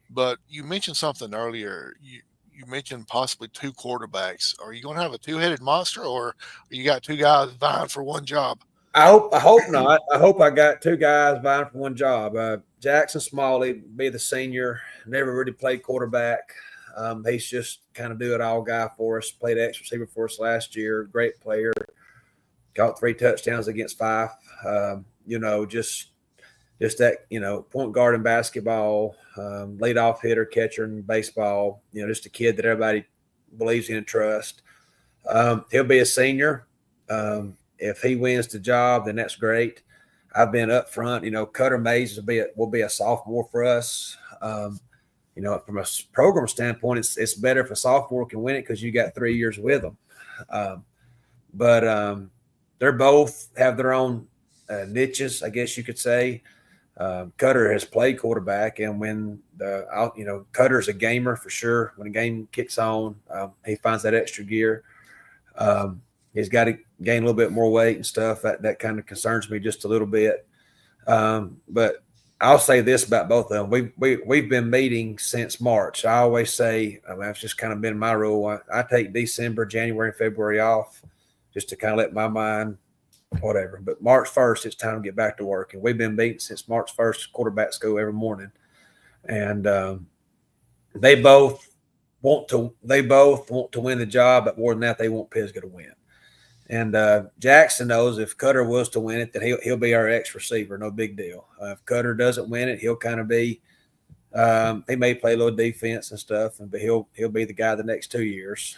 But you mentioned something earlier. You mentioned possibly two quarterbacks. Are you going to have a two-headed monster, or you got two guys vying for one job? I hope not. I hope I got two guys vying for one job. Jackson Smalley, be the senior, never really played quarterback. He's just kind of do-it-all guy for us. Played X receiver for us last year. Great player. Got 3 touchdowns against Fife. Just that, point guard in basketball, leadoff hitter, catcher in baseball, just a kid that everybody believes in and trusts. He'll be a senior. If he wins the job, then that's great. I've been up front. Cutter Mays will be a sophomore for us. From a program standpoint, it's better if a sophomore can win it because you got 3 years with them. But they're both have their own niches, I guess you could say. Cutter has played quarterback, and when Cutter's a gamer for sure. When a game kicks on, he finds that extra gear. He's got to gain a little bit more weight and stuff. That kind of concerns me just a little bit. But I'll say this about both of them. We've been meeting since March. I always say, that's just kind of been my rule. I take December, January, and February off just to kind of let my mind whatever. But March 1st, it's time to get back to work. And we've been meeting since March 1st, quarterback school every morning. And they both want to win the job, but more than that, they want Pisgah to win. And Jackson knows if Cutter was to win it, then he'll be our X receiver. No big deal. If Cutter doesn't win it, he'll kind of be he may play a little defense and stuff, but he'll be the guy the next 2 years.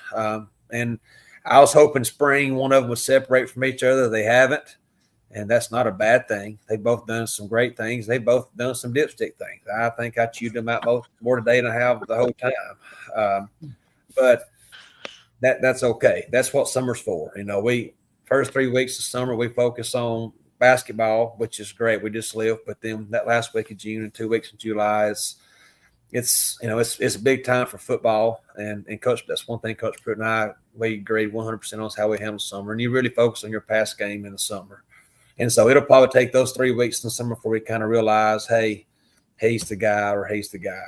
And I was hoping spring one of them would separate from each other. They haven't, and that's not a bad thing. They've both done some great things. They've both done some dipstick things. I think I chewed them out more today than I have the whole time. But that's okay. That's what summer's for. We first 3 weeks of summer we focus on basketball, which is great. We just live. But then that last week of June and 2 weeks in July it's a big time for football. And Coach, that's one thing Coach Pruitt and I, we agreed 100% on is how we handle summer. And you really focus on your pass game in the summer. And so it'll probably take those 3 weeks in the summer before we kind of realize, hey, he's the guy or he's the guy.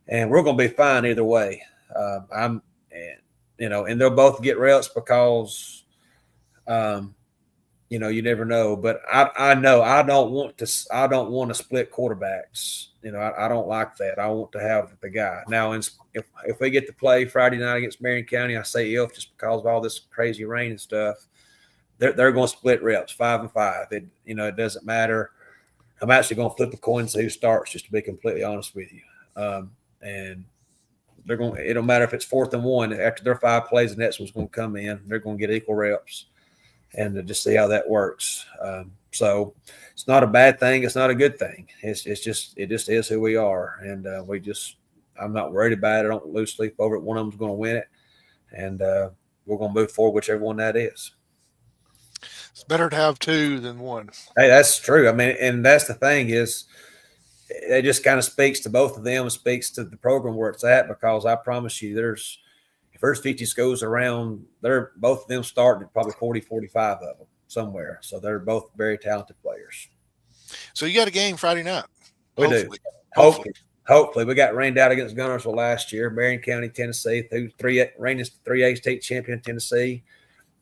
And we're going to be fine either way. And they'll both get reps because, you never know. But I know I don't want to split quarterbacks. I don't like that. I want to have the guy. Now, if we get to play Friday night against Marion County, I say if just because of all this crazy rain and stuff, they're going to split reps 5 and 5. It doesn't matter. I'm actually going to flip a coin and see who starts, just to be completely honest with you. And it don't matter if it's 4th and 1. After their 5 plays, the next one's going to come in. They're going to get equal reps, and to just see how that works. So it's not a bad thing. It's not a good thing. It just is who we are, and I'm not worried about it. I don't lose sleep over it. One of them's going to win it, and we're going to move forward, whichever one that is. It's better to have 2 than 1. Hey, that's true. I mean, and that's the thing is, it just kind of speaks to both of them and speaks to the program where it's at, because I promise you if there's 50 schools around, they're both of them starting at probably 40, 45 of them somewhere. So they're both very talented players. So you got a game Friday night. We do. Hopefully. We got rained out against Gunnersville last year, Marion County, Tennessee, reigning 3A state champion Tennessee.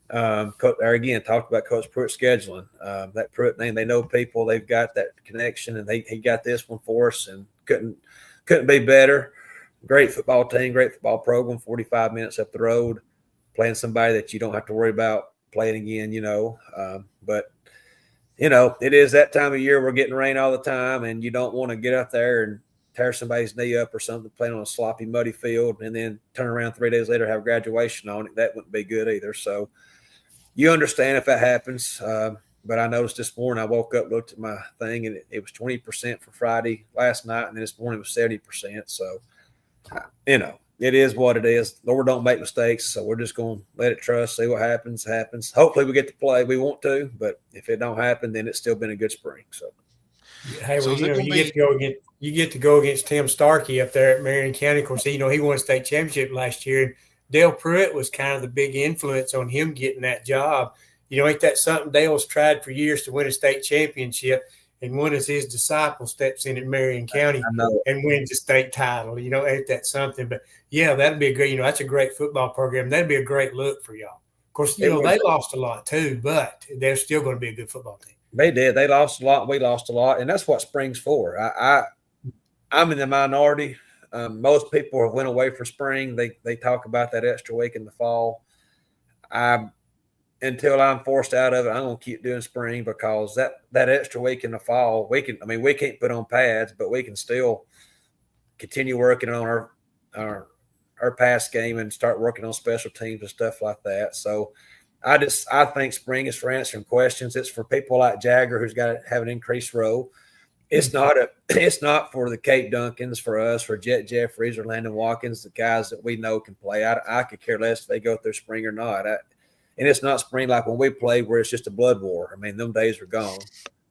Again, talked about Coach Pruitt scheduling. That Pruitt name, they know people, they've got that connection, and he got this one for us, and couldn't be better. Great football team, great football program. 45 minutes up the road, playing somebody that you don't have to worry about playing again. But it is that time of year. We're getting rain all the time, and you don't want to get up there and tear somebody's knee up or something, playing on a sloppy, muddy field, and then turn around 3 days later have graduation on it. That wouldn't be good either. So you understand if that happens. But I noticed this morning, I woke up, looked at my thing, and it was 20% for Friday last night, and then this morning it was 70%. So, it is what it is. Lord don't make mistakes, so we're just going to let it trust, see what happens. Hopefully we get to play. We want to, but if it don't happen, then it's still been a good spring. So, hey, well, you get to go against Tim Starkey up there at Marion County. Of course, he won a state championship last year. And Dale Pruitt was kind of the big influence on him getting that job. Ain't that something? Dale's tried for years to win a state championship, and one of his disciples steps in at Marion County and wins a state title. Ain't that something? But yeah, that'd be a great. That's a great football program. That'd be a great look for y'all. Of course, they lost a lot too, but they're still going to be a good football team. They did. They lost a lot. We lost a lot, and that's what spring's for. I'm in the minority. Most people have went away for spring. They talk about that extra week in the fall. Until I'm forced out of it, I'm going to keep doing spring, because that extra week in the fall, we can't put on pads, but we can still continue working on our pass game and start working on special teams and stuff like that. So I think spring is for answering questions. It's for people like Jager, who's got to have an increased role. It's not for the Kate Duncans, for us, for Jet Jeffries or Landon Watkins, the guys that we know can play. I could care less if they go through spring or not. And it's not spring like when we played, where it's just a blood war. I mean, them days are gone.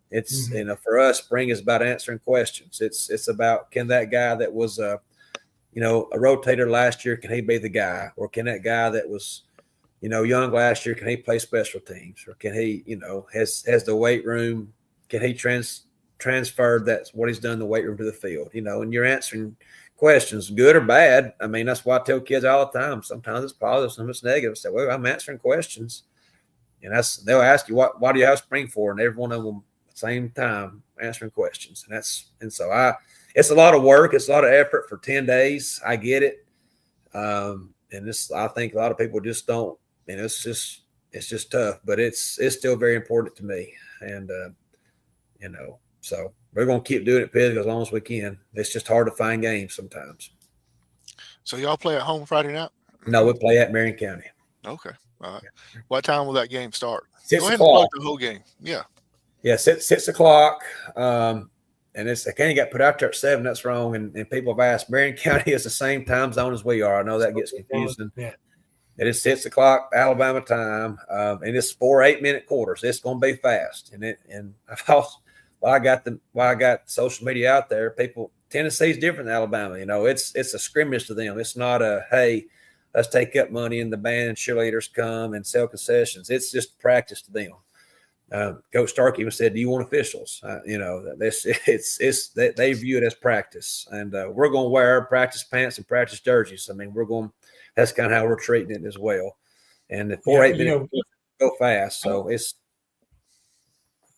It's for us, spring is about answering questions. It's about, can that guy that was a rotator last year, can he be the guy? Or can that guy that was young last year, can he play special teams? Or can he has the weight room, can he transfer that's what he's done in the weight room to the field? And you're answering questions, good or bad. I mean, that's why I tell kids all the time. Sometimes it's positive, sometimes it's negative. I say, well, I'm answering questions, and they'll ask you, why do you have spring for? And every one of them at the same time answering questions. And so it's a lot of work, it's a lot of effort for 10 days. I get it. And I think a lot of people just don't. It's just tough, but it's still very important to me. And so we're going to keep doing it, Pisgah, as long as we can. It's just hard to find games sometimes. So y'all play at home Friday night? No, we play at Marion County. Okay. All right. What time will that game start? 6 Go ahead o'clock. and plug the whole game. Yeah. Yeah, 6 o'clock. And it's County got put out there at 7. That's wrong. And people have asked. Marion County is the same time zone as we are. I know that gets confusing. Yeah. It is 6 o'clock Alabama time, and it's 4 8-minute quarters. It's going to be fast. And while I got social media out there, Tennessee's different than Alabama. It's a scrimmage to them. It's not a, hey, let's take up money and the band and cheerleaders come and sell concessions. It's just practice to them. Coach Stark even said, "Do you want officials?" They view it as practice, and we're going to wear practice pants and practice jerseys. I mean, that's kind of how we're treating it as well. And the 4 8 minutes go fast, so it's.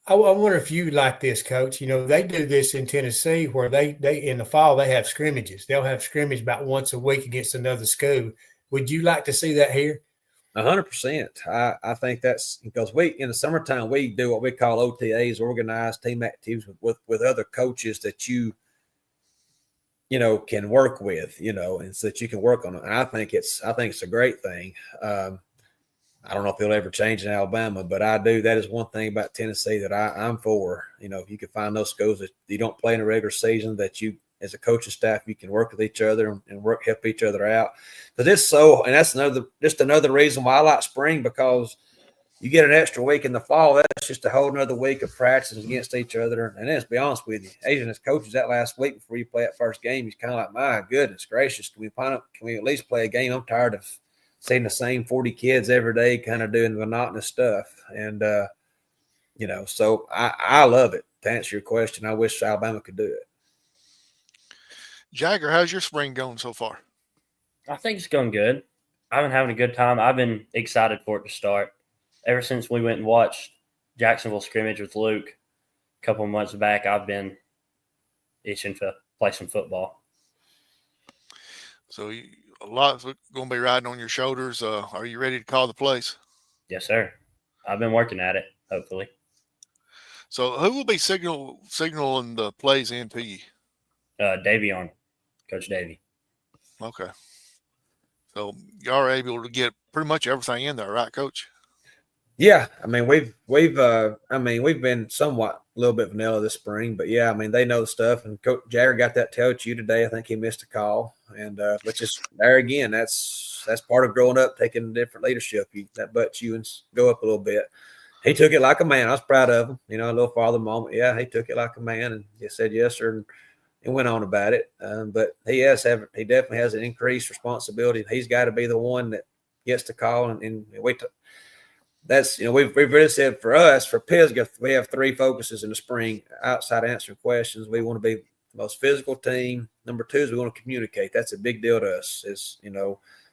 I wonder if you like this, Coach. They do this in Tennessee where they in the fall they have scrimmages. They'll have scrimmage about once a week against another school. Would you like to see that here? 100%. I think that's because in the summertime we do what we call OTAs, organized team activities with other coaches that you can work with, and so that you can work on it. And I think it's a great thing. I don't know if it'll ever change in Alabama, but I do. That is one thing about Tennessee that I'm for. If you can find those schools that you don't play in a regular season, that you, as a coaching staff, you can work with each other and help each other out. But and that's another reason why I like spring, because you get an extra week in the fall. That's just a whole another week of practices against each other. And let's be honest with you, Asian as coaches, that last week before you play that first game, he's kind of like, my goodness gracious, can we at least play a game? I'm tired of seeing the same 40 kids every day kind of doing monotonous stuff. And, so I love it. To answer your question, I wish Alabama could do it. Jager, how's your spring going so far? I think it's going good. I've been having a good time. I've been excited for it to start. Ever since we went and watched Jacksonville scrimmage with Luke a couple of months back, I've been itching to play some football. So a lot's going to be riding on your shoulders. Are you ready to call the plays? Yes, sir. I've been working at it, hopefully. So who will be signaling the plays in to you? Davey on, Coach Davey. Okay. So you are able to get pretty much everything in there, right, Coach? Yeah, I mean we've been somewhat a little bit vanilla this spring, but yeah, I mean they know the stuff. And Coach Jager got that tell to you today. I think he missed a call, and but just there again, that's part of growing up, taking different leadership. That butts you and go up a little bit. He took it like a man. I was proud of him. A little father moment. Yeah, he took it like a man, and he said yes, sir, and went on about it. But he definitely has an increased responsibility. He's got to be the one that gets the call, and wait. That's, we've really said for us, for Pisgah, we have 3 focuses in the spring outside of answering questions. We want to be the most physical team. Number 2 is we want to communicate. That's a big deal to us is,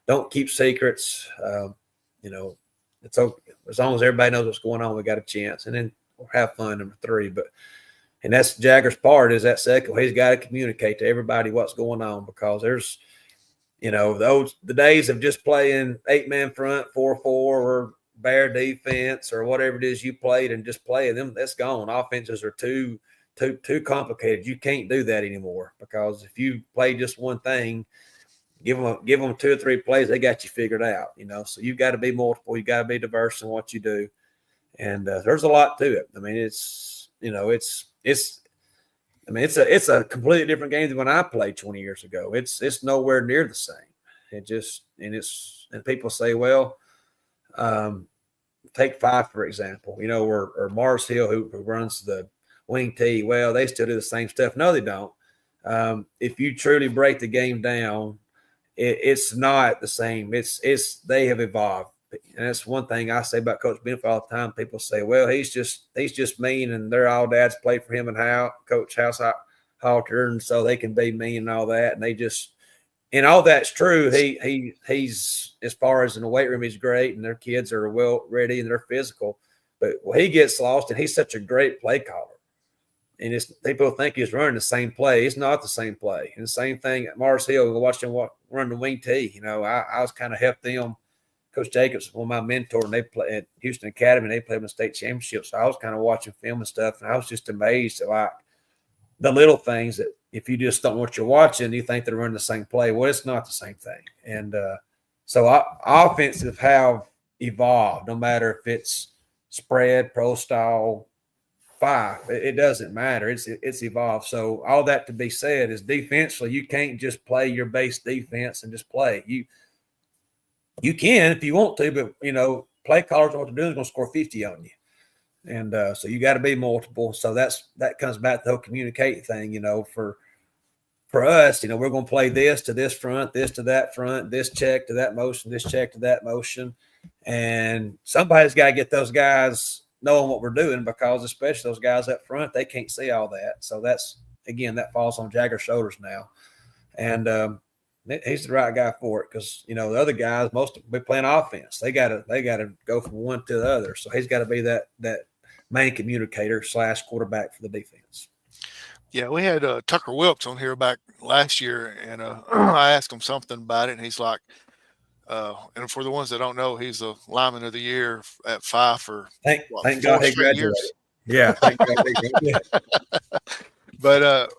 don't keep secrets. It's okay. As long as everybody knows what's going on, we got a chance. And then we'll have fun, number 3. And that's Jager's part is that second. He's got to communicate to everybody what's going on, because there's, the days of just playing 8-man front, 4-4, or bear defense or whatever it is you played and just play them, that's gone. Offenses are too complicated. You can't do that anymore, because if you play just one thing, give them 2 or 3 plays, they got you figured out. So you've got to be multiple. You got to be diverse in what you do, and there's a lot to it. I mean, it's a completely different game than when I played 20 years ago. It's nowhere near the same. And people say, well. Take 5, for example, or Mars Hill, who runs the wing tee. Well, they still do the same stuff. No, they don't. If you truly break the game down, it's not the same. They have evolved. And that's one thing I say about Coach Benford all the time. People say, well, he's just mean, and they're all dads played for him and Coach Halter, and so they can be mean and all that. And all that's true. He's, as far as in the weight room, he's great, and their kids are well ready and they're physical. But he gets lost, and he's such a great play caller. And people think he's running the same play. It's not the same play. And the same thing at Mars Hill. We watched him run the wing tee. I was kind of helped them. Coach Jacobs, one of my mentors, and they play at Houston Academy, and they played in the state championship. So I was kind of watching film and stuff, and I was just amazed at like the little things that if you just don't know what you're watching, you think they're running the same play. Well, it's not the same thing. And so offensive have evolved, no matter if it's spread, pro style, 5. It doesn't matter. It's evolved. So all that to be said is defensively, you can't just play your base defense and just play. you can if you want to, but play callers know what they're doing is going to score 50 on you. And so you got to be multiple. So that comes back to the whole communicating thing, for us, we're going to play this to this front, this to that front, this check to that motion, this check to that motion. And somebody's got to get those guys knowing what we're doing, because especially those guys up front, they can't see all that. So that falls on Jager's shoulders now. And he's the right guy for it, because, the other guys, most of them be playing offense. They got to go from one to the other. So he's got to be that main communicator / quarterback for the defense. Yeah, we had Tucker Wilkes on here back last year, and I asked him something about it, and he's like, and for the ones that don't know, he's the lineman of the year at 5 for thank God he graduated. Years. Yeah, thank God he graduated. But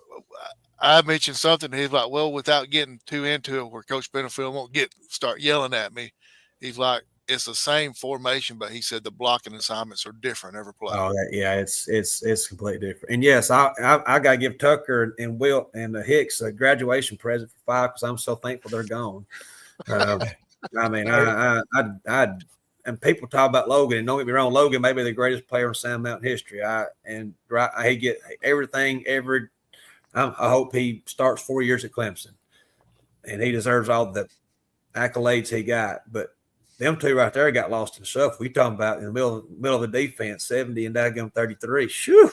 I mentioned something, and he's like, well, without getting too into it, where Coach Benefield won't start yelling at me, he's like, it's the same formation, but he said the blocking assignments are different every play. Oh, it's completely different. And yes, I got to give Tucker and Will and Hicks a graduation present for 5, because I'm so thankful they're gone. I mean, I and people talk about Logan, and don't get me wrong, Logan may be the greatest player in Sand Mountain history. He get everything. I hope he starts 4 years at Clemson, and he deserves all the accolades he got. But them two right there got lost in the shuffle. We talking about in the middle of the defense, 70 and daggum 33. Shoo.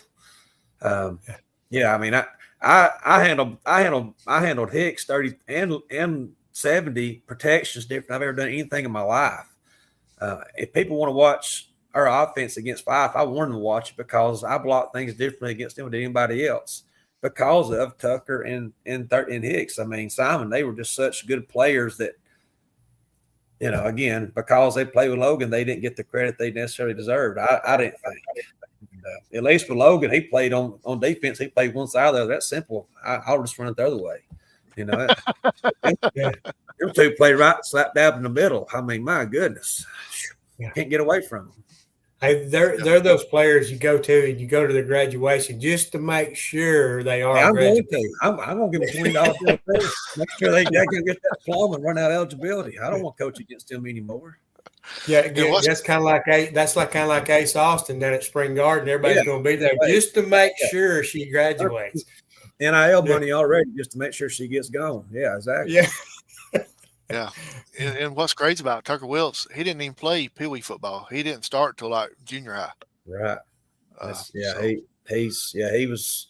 Yeah, I mean, I handled Hicks 30 and 70 protections different than I've ever done anything in my life. If people want to watch our offense against 5, I want them to watch it, because I block things differently against them than anybody else, because of Tucker and Hicks. I mean, Simon, they were just such good players that, again, because they played with Logan, they didn't get the credit they necessarily deserved. I didn't think. At least with Logan, he played on defense. He played one side of the other. That's simple. I'll just run it the other way. Them two play right slap dab in the middle. I mean, my goodness. Can't get away from them. Hey, they're those players you go to and you go to their graduation just to make sure they are. I'm going to give them $20. Make sure they can get that diploma and run out eligibility. I don't want to coach against them anymore. Yeah, that's kind of like Ace Austin down at Spring Garden. Everybody's going to be there just to make sure she graduates. NIL money already just to make sure she gets gone. Yeah, exactly. Yeah. Yeah, and what's great about Tucker Wilkes, he didn't even play Pee Wee football. He didn't start till like junior high. Right. He was,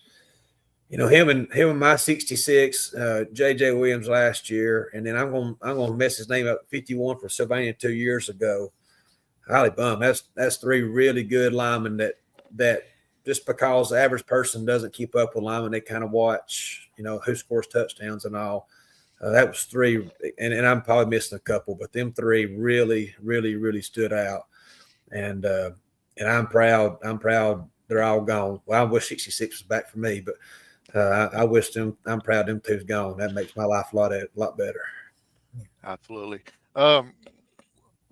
him and my 66, JJ Williams last year, and then I'm gonna mess his name up. 51 for Sylvania 2 years ago. Highly bummed. That's 3 really good linemen that just because the average person doesn't keep up with linemen, they kind of watch, who scores touchdowns and all. That was 3, and I'm probably missing a couple, but them 3 really, really, really stood out. And I'm proud they're all gone. Well, I wish 66 was back for me, but I'm proud them 2's gone. That makes my life a lot better. Absolutely. I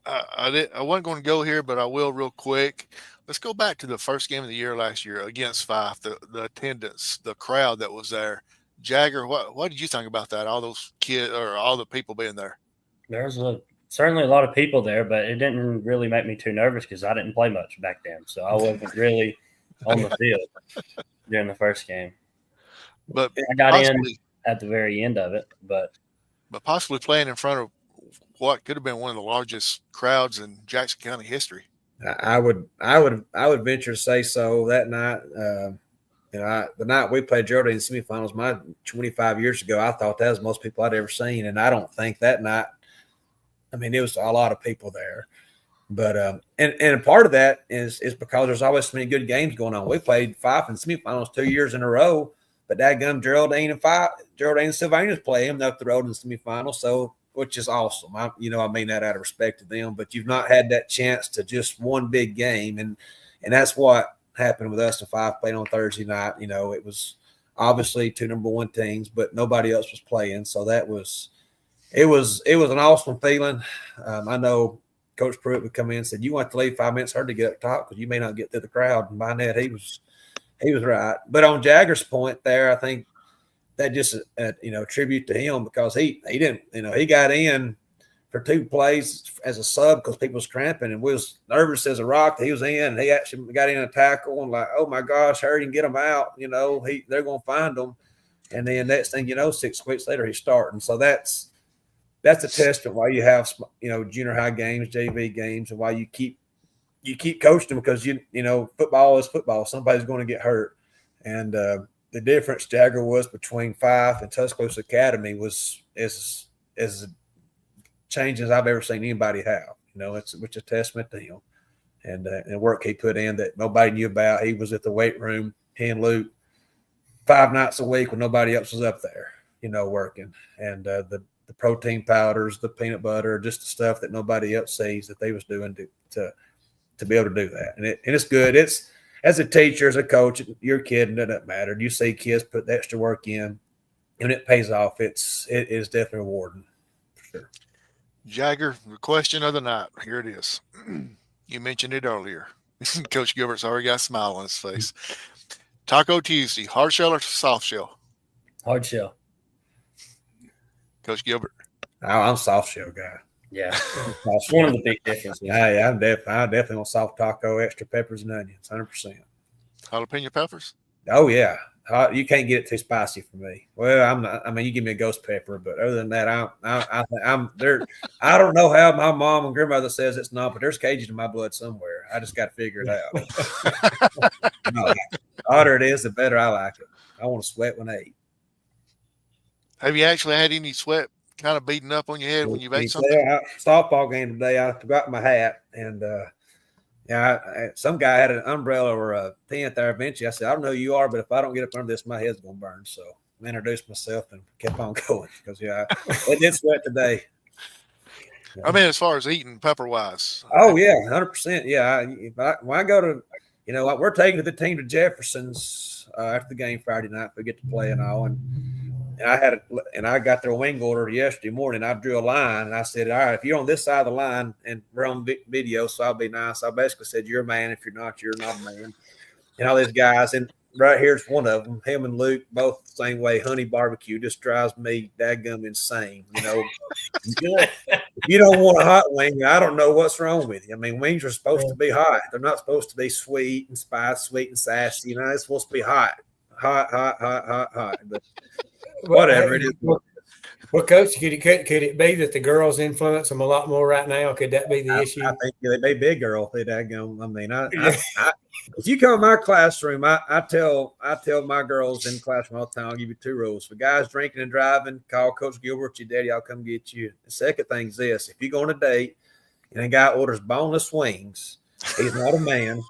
wasn't going to go here, but I will real quick. Let's go back to the first game of the year last year against 5, the attendance, the crowd that was there. Jager, what did you think about that? All those kids or all the people being there? There's certainly a lot of people there, but it didn't really make me too nervous because I didn't play much back then. So I wasn't really on the field during the first game. But I got in at the very end of it, but possibly playing in front of what could have been one of the largest crowds in Jackson County history. I would venture to say so. That night, the night we played Geraldine in the semifinals, 25 years ago, I thought that was the most people I'd ever seen. And I don't think that night, it was a lot of people there. But and part of that is because there's always so many good games going on. We played 5 in semifinals 2 years in a row, but dadgum Geraldine and Sylvania's play them up the road in the semifinals, so which is awesome. I mean that out of respect to them, but you've not had that chance to just one big game, and that's what happened with us and 5 playing on Thursday night. It was obviously 2 number 1 teams, but nobody else was playing, so it was an awesome feeling. I know Coach Pruitt would come in and said, "You want to leave 5 minutes early to get up top because you may not get through the crowd." And by that, he was right. But on Jager's point there, I think that just tribute to him because he didn't, he got in for 2 plays as a sub because people was cramping, and we was nervous as a rock that he was in. And he actually got in a tackle and like, oh my gosh, hurry and get him out. They're going to find him. And then next thing you know, 6 weeks later, he's starting. So that's a testament why you have, junior high games, JV games, and why you keep coaching them because, football is football. Somebody's going to get hurt. And the difference, Jager, was between Fife and Tuscaloosa Academy was as changes I've ever seen anybody have. It's a testament to him and the work he put in that nobody knew about. He was at the weight room, he and Luke, 5 nights a week when nobody else was up there, working. And the protein powders, the peanut butter, just the stuff that nobody else sees that they was doing to be able to do that. And it's good. It's as a teacher, as a coach, you're a kid and it doesn't matter. You see kids put the extra work in and it pays off. It is definitely rewarding for sure. Jager, the question of the night. Here it is. You mentioned it earlier. Coach Gilbert's already got a smile on his face. Taco Tuesday, hard shell or soft shell? Hard shell. Coach Gilbert. I'm a soft shell guy. Yeah. That's one of the big differences. Yeah, I definitely want soft taco, extra peppers and onions, 100%. Jalapeno peppers? Oh, yeah. You can't get it too spicy for me. Well, I'm not. I mean, you give me a ghost pepper, but other than that, I'm there. I don't know how my mom and grandmother says it's not, but there's Cajun in my blood somewhere. I just got to figure it out. No, the hotter it is, the better I like it. I want to sweat when I eat. Have you actually had any sweat kind of beating up on your head when you've ate something? Softball game today, I forgot my hat, and some guy had an umbrella or a tent there. Eventually, I said, I don't know who you are, but if I don't get up under this, my head's going to burn. So I introduced myself and kept on going because, it did sweat today. Yeah. I mean, as far as eating pepper-wise. Oh, yeah, 100%. Yeah. When I go to, we're taking the team to Jefferson's after the game Friday night. We get to play and all. And I got their wing order yesterday morning. I drew a line and I said, all right, if you're on this side of the line and we're on video, so I'll be nice. I basically said, you're a man. If you're not, you're not a man. And all these guys, and right here's one of them, him and Luke, both the same way. Honey barbecue just drives me dadgum insane. If you don't want a hot wing, I don't know what's wrong with you. I mean, wings are supposed to be hot. They're not supposed to be sweet and spicy, sweet and sassy. It's supposed to be hot. But whatever it is. Well, Coach, could it be that the girls influence them a lot more right now? Could that be the issue? I think they may be a girl. I mean, if you come in my classroom, I tell my girls in the classroom all the time, I'll give you 2 rules. For guys drinking and driving, call Coach Gilbert, your daddy, I'll come get you. The second thing is this: if you go on a date and a guy orders boneless wings, he's not a man.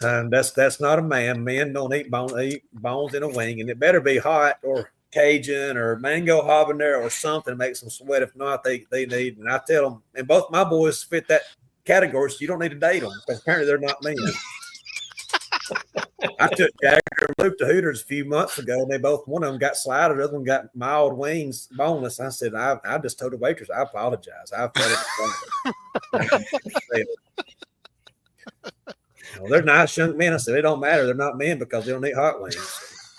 That's not a man. Men don't eat bones in a wing, and it better be hot or Cajun or mango habanero or something makes them sweat. If not, they need. And I tell them, and both my boys fit that category, so you don't need to date them because apparently they're not men. I took Jager and Luke to Hooters a few months ago, and they both, one of them got slider, the other one got mild wings, boneless. I said, I just told the waitress, I apologize. I felt it. They're nice young men. I said, it don't matter. They're not men because they don't eat hot wings.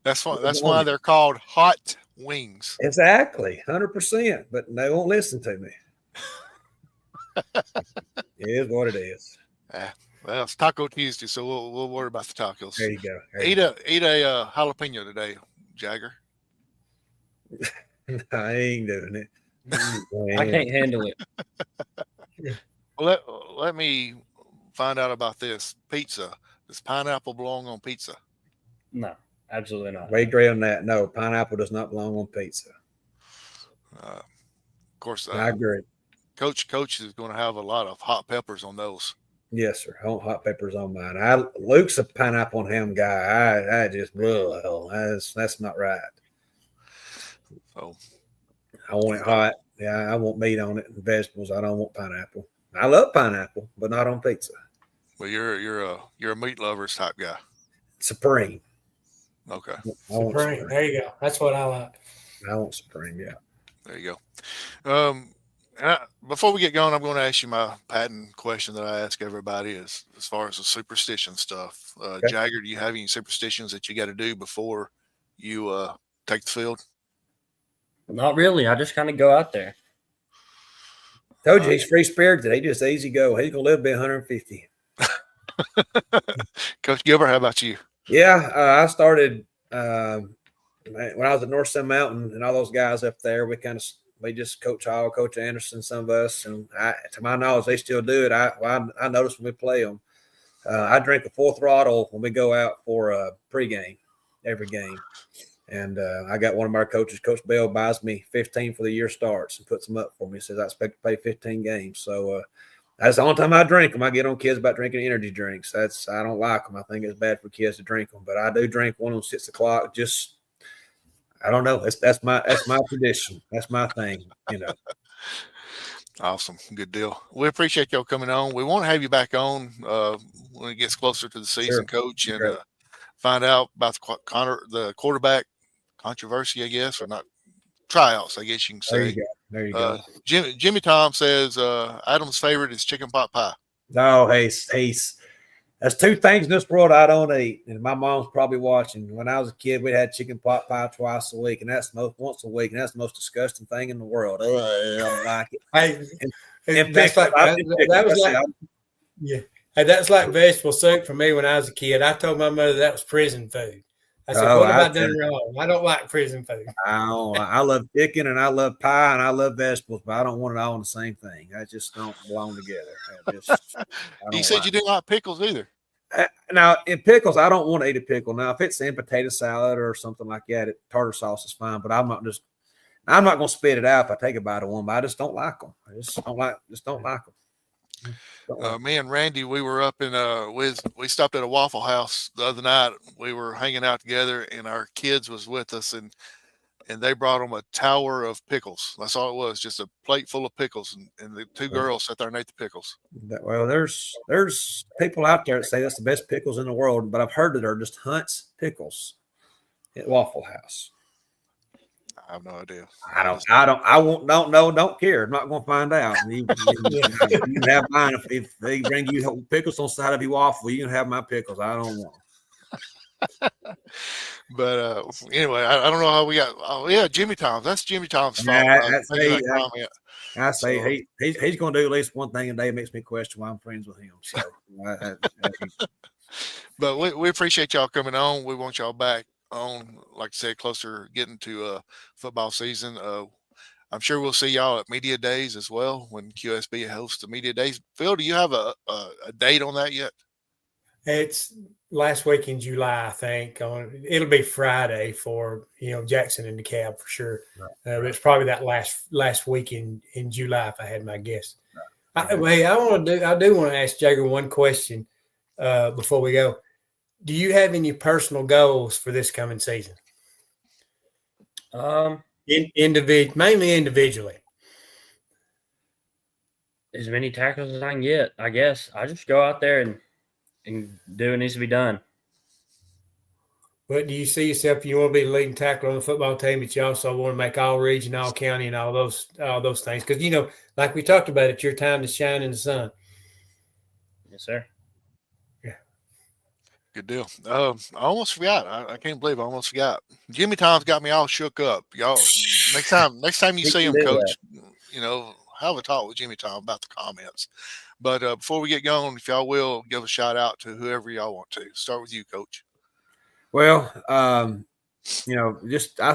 That's why they're called hot wings. Exactly, 100%. But they won't listen to me. It is what it is. Well, it's Taco Tuesday, so we'll worry about the tacos. There you go. Eat a jalapeno today, Jager. I ain't doing it. I can't handle it. Well, let me find out about this pizza. Does pineapple belong on pizza? No, absolutely not. We agree on that. No, pineapple does not belong on pizza. Of course, I agree. Coach is going to have a lot of hot peppers on those. Yes, sir. I want hot peppers on mine. Luke's a pineapple and ham guy. I just that's not right. So I want it hot. Yeah, I want meat on it and vegetables. I don't want pineapple. I love pineapple, but not on pizza. Well, you're a meat lovers type guy. Supreme. Okay. Supreme. There you go. That's what I like. I want Supreme. Yeah. There you go. Before we get going, I'm going to ask you my patent question that I ask everybody as far as the superstition stuff. Okay. Jager, do you have any superstitions that you got to do before you take the field? Not really. I just kind of go out there. Told you he's free spirited. He just easy go. He's gonna live to be 150. Coach Gilbert, how about you? Yeah, I started when I was at North Sun Mountain, and all those guys up there. We just Coach Hall, Coach Anderson, some of us, and to my knowledge, they still do it. I noticed when we play them, I drink a full throttle when we go out for a pregame every game. And I got one of our coaches, Coach Bell, buys me 15 for the year starts and puts them up for me. He says I expect to play 15 games. So that's the only time I drink them. I get on kids about drinking energy drinks. I don't like them. I think it's bad for kids to drink them. But I do drink one on 6 o'clock. Just I don't know. That's my tradition. That's my thing. Awesome. Good deal. We appreciate y'all coming on. We want to have you back on when it gets closer to the season, Sure. Coach, and find out about the quarterback controversy, I guess, or not tryouts, I guess you can say. There you go. Jimmy Tom says Adam's favorite is chicken pot pie. No, he's that's two things in this world I don't eat. And my mom's probably watching. When I was a kid, we had chicken pot pie twice a week, and that's once a week, and that's the most disgusting thing in the world. I don't like it. Hey, that's like vegetable soup for me when I was a kid. I told my mother that was prison food. I said, what have I done wrong? I don't like prison food. I love chicken and I love pie and I love vegetables, but I don't want it all in the same thing. I just don't belong together. You said you didn't like pickles either. Now, in pickles, I don't want to eat a pickle. Now, if it's in potato salad or something like that, tartar sauce is fine, but I'm not going to spit it out if I take a bite of one, but I just don't like them. I just don't like them. Me and Randy, we were up in we stopped at a Waffle House the other night. We were hanging out together, and our kids was with us, and they brought them a tower of pickles. That's all it was, just a plate full of pickles, and the two girls sat there and ate the pickles. Well, there's people out there that say that's the best pickles in the world, but I've heard that they're just Hunt's pickles at Waffle House. I have no idea. Don't care. I'm not going to find out. You can have mine if they bring you pickles on the side of your waffle. You can have my pickles. I don't want them. But anyway, I don't know how we got. Oh yeah, Jimmy Tom's. That's Jimmy Tom's fault. I say he's going to do at least one thing a day that makes me question why I'm friends with him. So, but we appreciate y'all coming on. We want y'all back on, like I said, closer getting to football season. I'm sure we'll see y'all at media days as well when QSB hosts the media days. Phil, do you have a date on that yet? It's last week in July, I think. It'll be Friday for Jackson and the Cab for sure. Right. It's probably that last week in July, if I had my guess. Right. I do want to ask Jager one question before we go. Do you have any personal goals for this coming season? Mainly individually. As many tackles as I can get, I guess. I just go out there and do what needs to be done. But do you see yourself, you want to be the leading tackler on the football team, but you also want to make all region, all county, and all those things? Because, like we talked about, it's your time to shine in the sun. Yes, sir. Good deal. I almost forgot. I can't believe I almost forgot. Jimmy Tom's got me all shook up. Y'all, next time you see him, Coach, have a talk with Jimmy Tom about the comments. But before we get going, if y'all will, give a shout out to whoever y'all want to. Start with you, Coach. Well, I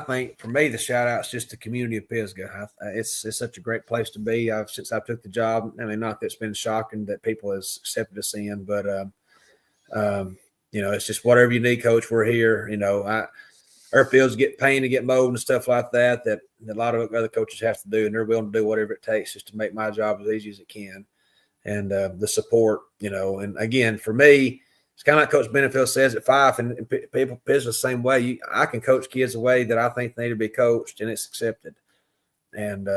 think for me, the shout out is just the community of Pisgah. It's such a great place to be. Since I took the job, I mean, not that it's been shocking that people have accepted us in, but it's just whatever you need, Coach. We're here. Our fields get painted, get mowed and stuff like that a lot of other coaches have to do, and they're willing to do whatever it takes just to make my job as easy as it can. And the support, and again, for me, it's kind of like Coach Benefield says at 5, and people Pisgah the same way. I can coach kids the way that I think they need to be coached, and it's accepted. And,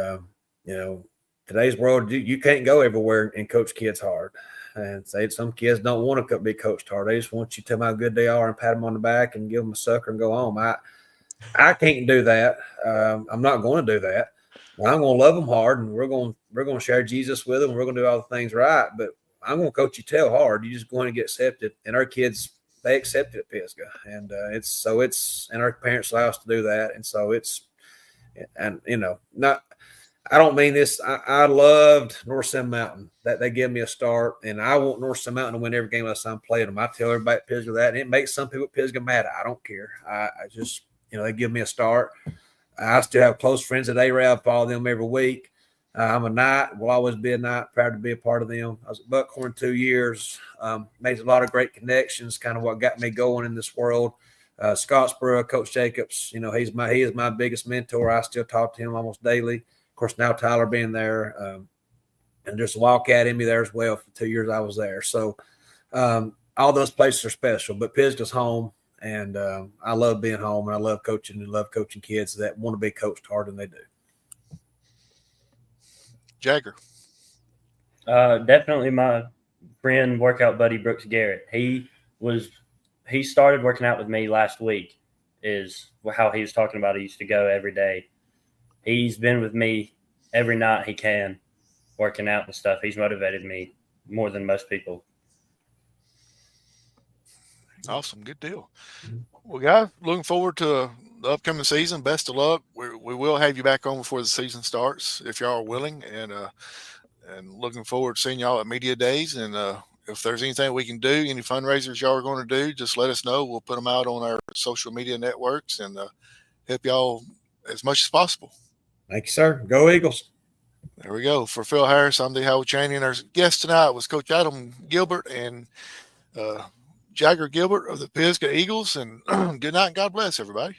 today's world, you can't go everywhere and coach kids hard. And say some kids don't want to be coached hard. They just want you to tell them how good they are and pat them on the back and give them a sucker and go home. I can't do that. I'm not going to do that. I'm going to love them hard, and we're going to share Jesus with them. We're going to do all the things right. But I'm going to coach you tail hard. You're just going to get accepted. And our kids, they accept it at Pisgah, and and our parents allow us to do that. And so I don't mean this. I loved North Sand Mountain. That they give me a start, and I want North Sand Mountain to win every game unless I'm playing them. I tell everybody at Pisgah that, and it makes some people at Pisgah mad. I don't care. I just, they give me a start. I still have close friends at Arab, follow them every week. I'm a Knight, will always be a Knight, proud to be a part of them. I was at Buckhorn 2 years, made a lot of great connections, kind of what got me going in this world. Scottsboro, Coach Jacobs, he is my biggest mentor. I still talk to him almost daily. Of course, now Tyler being there, and there's a Wildcat in me there as well for 2 years I was there. So all those places are special, but Pisgah's home, and I love being home, and I love coaching and love coaching kids that want to be coached harder than they do. Jager. Definitely my friend, workout buddy, Brooks Garrett. He started working out with me last week, is how he was talking about he used to go every day. He's been with me every night he can, working out and stuff. He's motivated me more than most people. Awesome. Good deal. Well, guys, looking forward to the upcoming season. Best of luck. We will have you back on before the season starts if y'all are willing, and looking forward to seeing y'all at media days. And if there's anything we can do, any fundraisers y'all are going to do, just let us know. We'll put them out on our social media networks and help y'all as much as possible. Thank you, sir. Go Eagles. There we go. For Phil Harris, I'm the Howard Chaney, and our guest tonight was Coach Adam Gilbert and Jager Gilbert of the Pisgah Eagles. And good night and God bless everybody.